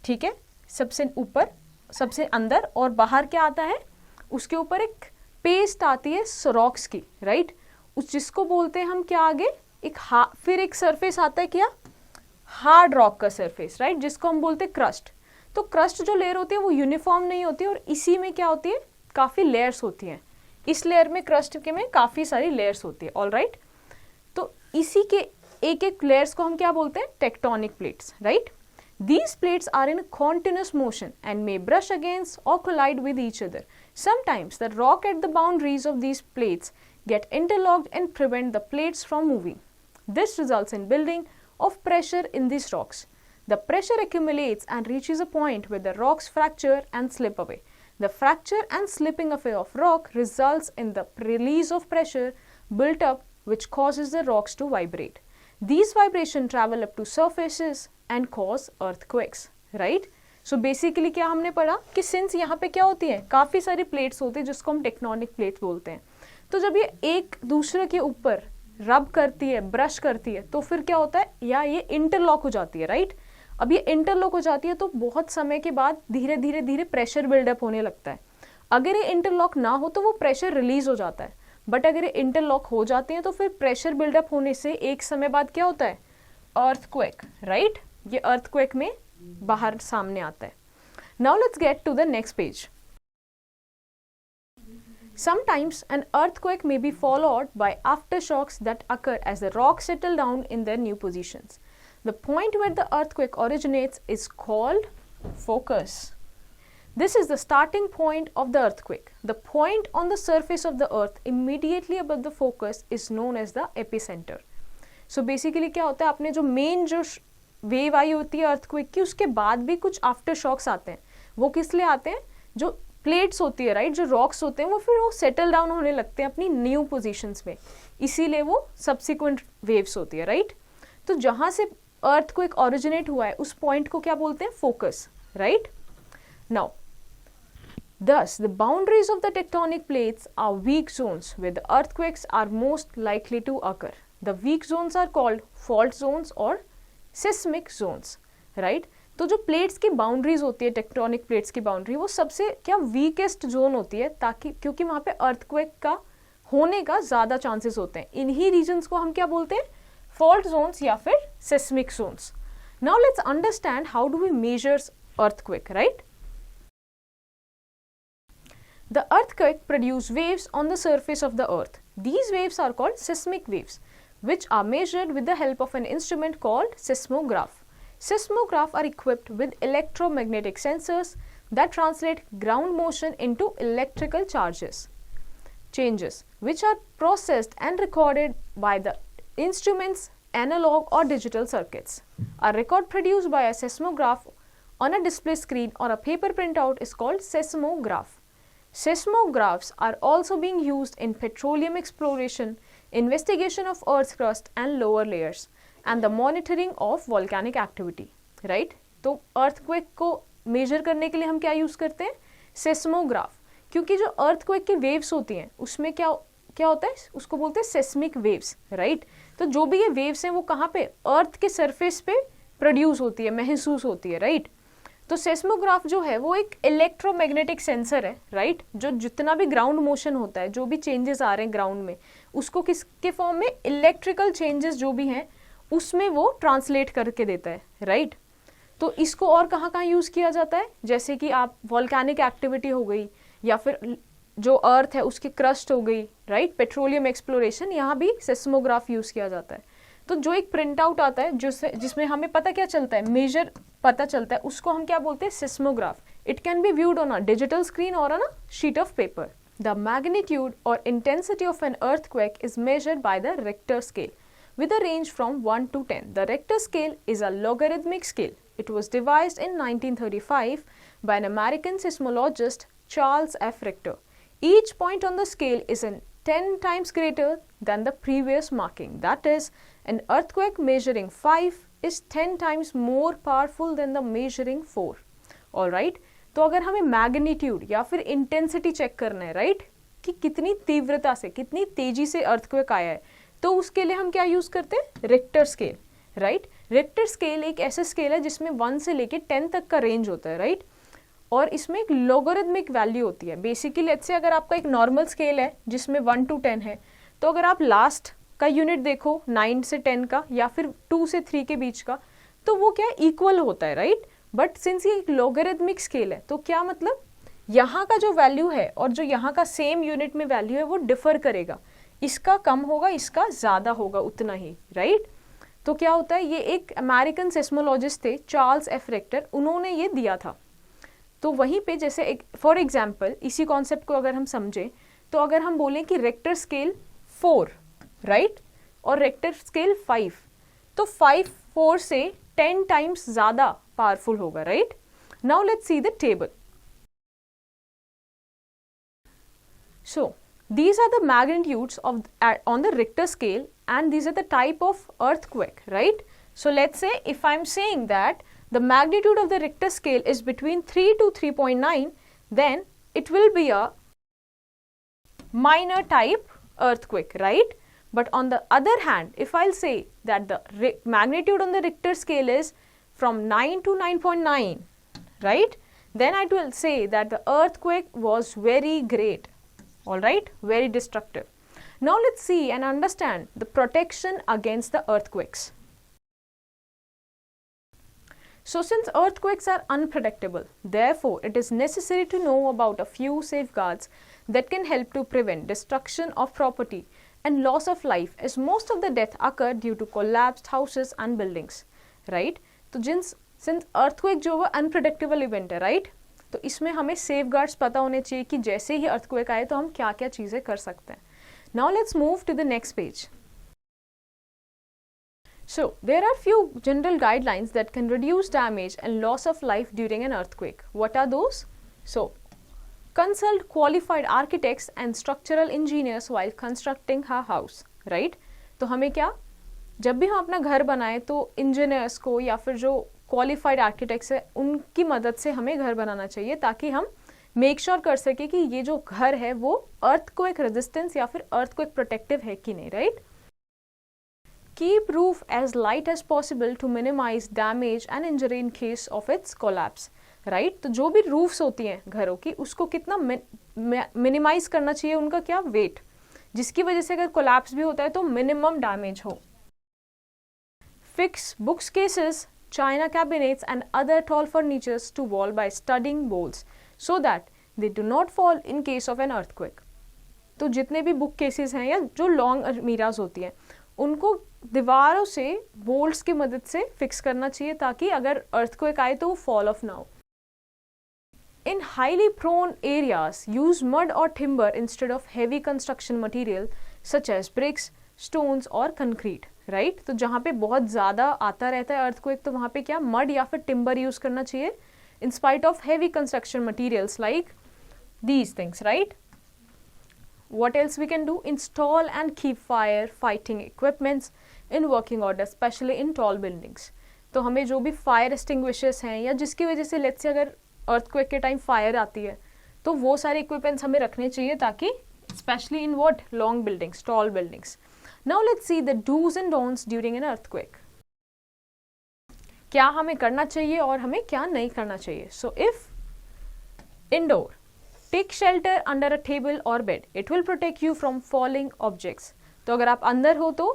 [SPEAKER 1] ठीक है, सबसे ऊपर सबसे अंदर, और बाहर क्या आता है, उसके ऊपर एक पेस्ट आती है रॉक्स की, राइट. जिसको बोलते हैं हम क्या आगे, फिर एक सरफेस आता है क्या, हार्ड रॉक का सरफेस, राइट, जिसको हम बोलते हैं क्रस्ट. तो क्रस्ट जो लेयर होती है वो यूनिफॉर्म नहीं होती और इसी में क्या होती है, काफ़ी लेयर्स होती हैं। इस लेयर में, क्रस्ट के में काफ़ी सारी लेयर्स होती है। ऑलराइट, तो इसी के एक एक लेयर्स को हम क्या बोलते हैं, tectonic plates, right. These plates are in continuous motion and may brush against or collide with each other. Sometimes the rock at the boundaries of these plates get interlocked and prevent the plates from moving. This results in building of pressure in these rocks. The pressure accumulates and reaches a point where the rocks fracture and slip away. The fracture and slipping away of rock results in the release of pressure built up, which causes the rocks to vibrate. These vibrations travel up to surfaces and cause earthquakes, right? So basically क्या हमने पढ़ा कि since यहाँ पे क्या होती है, काफ़ी सारी प्लेट्स होती है जिसको हम टेक्टोनिक प्लेट्स बोलते हैं। तो जब ये एक दूसरे के ऊपर रब करती है, ब्रश करती है, तो फिर क्या होता है, या ये इंटरलॉक हो जाती है, राइट। अब ये इंटरलॉक हो जाती है तो बहुत समय के बाद धीरे धीरे धीरे प्रेशर बिल्डअप होने लगता है। अगर ये इंटरलॉक ना हो तो वो प्रेशर रिलीज हो जाता है, बट अगर ये इंटरलॉक हो जाते हैं तो फिर प्रेशर बिल्डअप होने से एक समय बाद क्या होता है, अर्थक्वेक, राइट। ये अर्थक्वेक में बाहर सामने आता है। Now let's get to the next page. Sometimes an earthquake may be followed by aftershocks that occur as the rocks settle down in their new positions. The point where the earthquake originates is called focus. This is the starting point of the earthquake. The point on the surface of the earth immediately above the focus is known as the epicenter. So basically क्या होता है, आपने जो main जो wave आई होती है earthquake की, उसके बाद भी कुछ आफ्टर शॉक्स आते हैं। वो किस लिए आते हैं, जो प्लेट्स होती है, राइट, जो रॉक्स होते हैं वो फिर वो सेटल डाउन होने लगते हैं अपनी न्यू पोजीशंस में, इसीलिए वो सब्सिक्वेंट वेव्स होती है, राइट। तो जहाँ से अर्थक्वेक ओरिजिनेट हुआ है उस पॉइंट को क्या बोलते हैं, focus, right. Now thus the boundaries of the tectonic plates are weak zones where the earthquakes are most likely to occur. The weak zones are called fault zones or seismic zones, right. तो जो plates की boundaries होती है, tectonic plates की boundary, वो सबसे क्या weakest zone होती है, ताकि क्योंकि वहाँ पे अर्थक्वेक का होने का ज़्यादा चांसेस होते हैं। इन्हीं रीजन्स को हम क्या बोलते हैं, फॉल्ट जोन्स या फिर seismic zones. Now let's understand how do we measures earthquake, right. The earthquake produce waves on the surface of the earth. These waves are called seismic waves, which are measured with the help of an instrument called seismograph. Seismographs are equipped with electromagnetic sensors that translate ground motion into electrical changes, which are processed and recorded by the instrument's analog or digital circuits. A record produced by a seismograph on a display screen or a paper printout is called seismograph. Seismographs are also being used in petroleum exploration, investigation of Earth's crust and lower layers, and the monitoring of volcanic activity. Right? तो earthquake को measure करने के लिए हम क्या use करते हैं? Seismograph. क्योंकि जो earthquake की waves होती हैं उसमें क्या होता है, उसको बोलते हैं seismic waves, right? तो जो भी ये waves हैं वो कहाँ पे, अर्थ के सरफेस पे प्रोड्यूस होती है, महसूस होती है, राइट? तो सेस्मोग्राफ जो है वो एक इलेक्ट्रोमैग्नेटिक सेंसर है, राइट? जो जितना भी ग्राउंड मोशन होता है, जो भी चेंजेस आ रहे हैं ग्राउंड में, उसको किसके फॉर्म में, इलेक्ट्रिकल चेंजेस जो भी हैं उसमें वो ट्रांसलेट करके देता है, राइट? तो इसको और कहाँ कहाँ यूज़ किया जाता है, जैसे कि आप वॉल्केनिक एक्टिविटी हो गई या फिर जो अर्थ है उसकी क्रस्ट हो गई, राइट? पेट्रोलियम एक्सप्लोरेशन, यहाँ भी सेस्मोग्राफ यूज़ किया जाता है। तो जो एक प्रिंट आउट आता है जिसमें हमें पता क्या चलता है, मेजर पता चलता है, उसको हम क्या बोलते हैं, seismograph. It can be viewed on a digital screen और on a sheet of paper. The magnitude और intensity of an earthquake is measured by the Richter scale with a range from 1 to 10. The Richter scale is a logarithmic scale. It was devised in 1935 by an American seismologist, Charles F. Richter. Each point on the scale is 10 times greater than the previous marking. That is, an earthquake measuring 5 is 10 times more powerful than the measuring 4. Alright? तो अगर हमें magnitude या फिर intensity check करना है, right, कि कितनी तीव्रता से, कितनी तेजी से अर्थक्वेक आया है, तो उसके लिए हम क्या यूज़ करते हैं, Richter scale, right? Richter scale एक ऐसा स्केल है जिसमें 1 से लेके 10 तक का रेंज होता है, राइट? और इसमें एक लॉगरिथमिक वैल्यू होती है। बेसिकली लेट्स से अगर आपका एक नॉर्मल स्केल है जिसमें 1 to 10 है, तो अगर आप लास्ट का यूनिट देखो 9 से 10 का या फिर 2 से 3 के बीच का, तो वो क्या है, इक्वल होता है, राइट? बट सिंस ये एक लॉगरिथमिक स्केल है तो क्या मतलब यहाँ का जो वैल्यू है और जो यहाँ का सेम यूनिट में वैल्यू है वो डिफर करेगा, इसका कम होगा इसका ज़्यादा होगा उतना ही, राइट। तो क्या होता है, ये एक अमेरिकन सेस्मोलॉजिस्ट थे चार्ल्स एफ रिक्टर, उन्होंने ये दिया था। तो वहीं पे जैसे एक फॉर एग्जांपल इसी कॉन्सेप्ट को अगर हम समझें तो अगर हम बोलें कि रेक्टर स्केल 4, राइट, और रेक्टर स्केल 5, तो 5 4 से 10 टाइम्स ज़्यादा पावरफुल होगा, right. Now let's see the table. So these are the magnitudes of on the Richter scale, and these are the type of earthquake, right. So let's say if I'm saying that the magnitude of the Richter scale is between 3 to 3.9, then it will be a minor type earthquake, right. But on the other hand, if I'll say that the magnitude on the Richter scale is from 9 to 9.9, right, then I will say that the earthquake was very great. All right, very destructive. Now let's see and understand the protection against the earthquakes. So since earthquakes are unpredictable, therefore it is necessary to know about a few safeguards that can help to prevent destruction of property and loss of life, as most of the death occur due to collapsed houses and buildings, right. तो since earthquake जो वो unpredictable event है, right, तो इसमें हमें safeguards पता होने चाहिए कि जैसे ही अर्थक्वेक आए तो हम क्या क्या चीज़ें कर सकते हैं। Now let's move to the next page. So there are few general guidelines that can reduce damage and loss of life during an earthquake. What are those? So consult qualified architects and structural engineers while constructing a house, right. तो हमें क्या, जब भी हम अपना घर बनाए तो इंजीनियर्स को या फिर जो क्वालिफाइड आर्किटेक्ट्स है उनकी मदद से हमें घर बनाना चाहिए, ताकि हम मेक श्योर कर सके कि ये जो घर है वो अर्थक्वेक रेजिस्टेंस या फिर अर्थक्वेक प्रोटेक्टिव है कि नहीं, right. Keep roof as light as possible to minimize damage and injury in case of its collapse, right. तो जो भी रूफ्स होती हैं घरों की उसको कितना मिनिमाइज करना चाहिए, उनका क्या वेट, जिसकी वजह से अगर कोलैप्स भी होता है तो मिनिमम डैमेज हो। Fix books cases, china cabinets and other tall furnitures to wall by studding bolts so that they do not fall in case of an earthquake. तो जितने भी बुक केसेस हैं या जो लॉन्ग अलमीराज होती हैं उनको दीवारों से बोल्ट्स की मदद से फिक्स करना चाहिए ताकि अगर अर्थक्वेक आए तो वो फॉल ऑफ ना हो। In highly prone areas, use mud or timber instead of heavy construction material such as bricks, stones or concrete. Right तो जहाँ पे बहुत ज़्यादा आता रहता है अर्थक्वेक तो वहाँ पे क्या मड या फिर टिम्बर यूज़ करना चाहिए in spite of heavy construction materials like these things, right. What else we can do? Install and keep fire fighting equipments in working order, specially in tall buildings. तो हमें जो भी fire extinguishers हैं या जिसकी वजह से लेट्स से अगर अर्थक्वेक के टाइम फायर आती है तो वो सारे इक्विपमेंट्स हमें रखने चाहिए, ताकि specially in what long buildings, tall buildings. Now let's see the do's and don'ts during an earthquake. क्या हमें करना चाहिए और हमें क्या नहीं करना चाहिए। So if indoor, take shelter under a table or bed. It will protect you from falling objects. तो अगर आप अंदर हो तो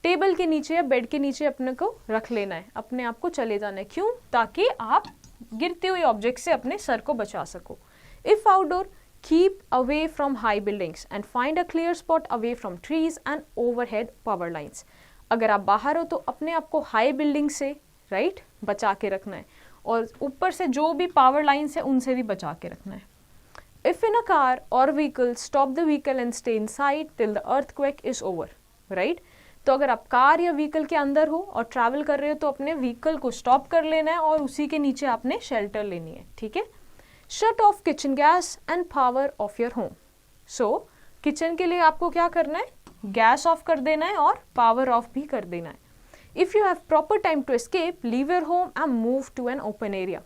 [SPEAKER 1] टेबल के नीचे या बेड के नीचे अपने को रख लेना है, अपने आप को चले जाना है। क्यों? ताकि आप गिरते हुए ऑब्जेक्ट से अपने सर को बचा सको। If outdoor, keep away from high buildings and find a clear spot away from trees and overhead power lines. अगर आप बाहर हो तो अपने आप को हाई बिल्डिंग से राइट बचा के रखना है और ऊपर से जो भी पावर लाइन्स है उनसे भी बचा के रखना है। If in a car or vehicle, stop the vehicle and stay inside till the earthquake is over. Right तो अगर आप कार या व्हीकल के अंदर हो और ट्रैवल कर रहे हो तो अपने व्हीकल को स्टॉप कर लेना है और उसी के नीचे आपने शेल्टर लेनी है, ठीक है। Shut off kitchen gas and power of your home. So kitchen के लिए आपको क्या करना है, गैस ऑफ कर देना है और पावर ऑफ भी कर देना है। If you have proper time to escape, leave your home and move to an open area.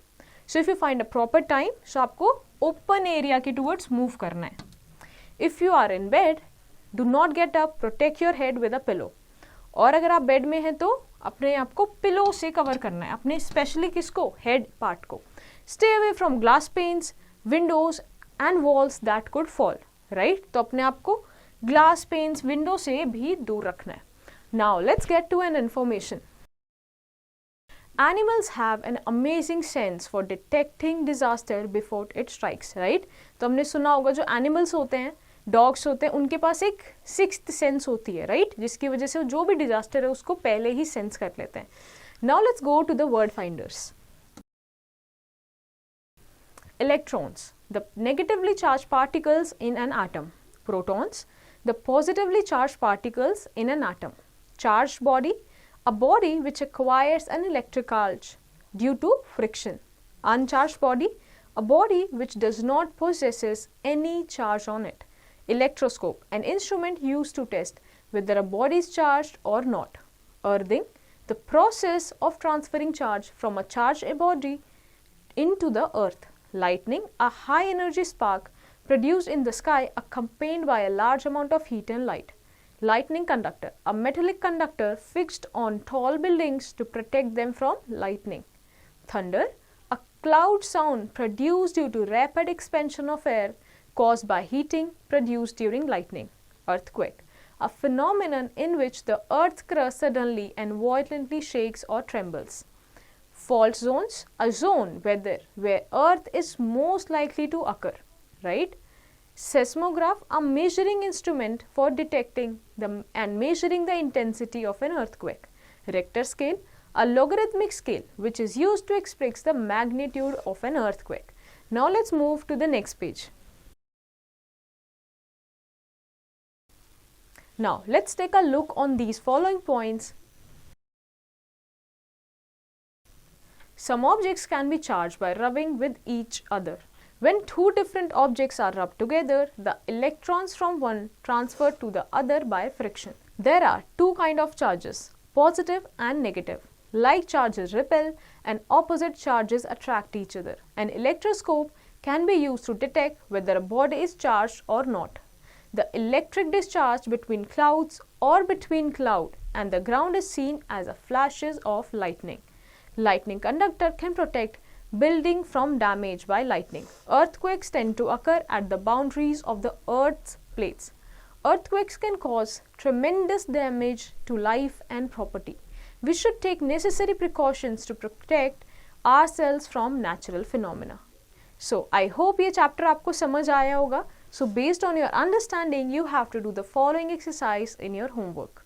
[SPEAKER 1] So if you find a proper time, so आपको ओपन एरिया के टूवर्ड्स मूव करना है। If you are in bed, do not get up, protect your head with a pillow. और अगर आप bed में हैं तो अपने आप को पिलो से कवर करना है, अपने स्पेशली किसको, हेड पार्ट को। Stay away from glass panes, windows and walls that could fall, right तो अपने आप को ग्लास पेन्स, विंडो से भी दूर रखना है। Now let's get to an information. Animals have an amazing sense for detecting disaster before it strikes, right? तो हमने सुना होगा जो animals होते हैं, dogs होते हैं, उनके पास एक sixth sense होती है, right? जिसकी वजह से जो भी disaster है उसको पहले ही sense कर लेते हैं. Now let's go to the word finders. Electrons, the negatively charged particles in an atom. Protons, the positively charged particles in an atom. Charged body, a body which acquires an electric charge due to friction. Uncharged body, a body which does not possesses any charge on it. Electroscope, an instrument used to test whether a body is charged or not. Earthing, the process of transferring charge from a charged body into the earth. Lightning, a high energy spark produced in the sky accompanied by a large amount of heat and light. Lightning conductor, a metallic conductor fixed on tall buildings to protect them from lightning. Thunder, a loud sound produced due to rapid expansion of air caused by heating produced during lightning. Earthquake, a phenomenon in which the earth's crust suddenly and violently shakes or trembles. Fault zones, a zone where earth is most likely to occur, right? Seismograph, a measuring instrument for detecting and measuring the intensity of an earthquake. Richter scale, a logarithmic scale which is used to express the magnitude of an earthquake. Now let's move to the next page. Now let's take a look on these following points. Some objects can be charged by rubbing with each other. When two different objects are rubbed together, the electrons from one transfer to the other by friction. There are two kinds of charges, positive and negative. Like charges repel and opposite charges attract each other. An electroscope can be used to detect whether a body is charged or not. The electric discharge between clouds or between cloud and the ground is seen as a flashes of lightning. Lightning conductor can protect building from damage by lightning. Earthquakes tend to occur at the boundaries of the Earth's plates. Earthquakes can cause tremendous damage to life and property. We should take necessary precautions to protect ourselves from natural phenomena. So, I hope ये chapter आपको समझ आया होगा. So, based on your understanding, you have to do the following exercise in your homework.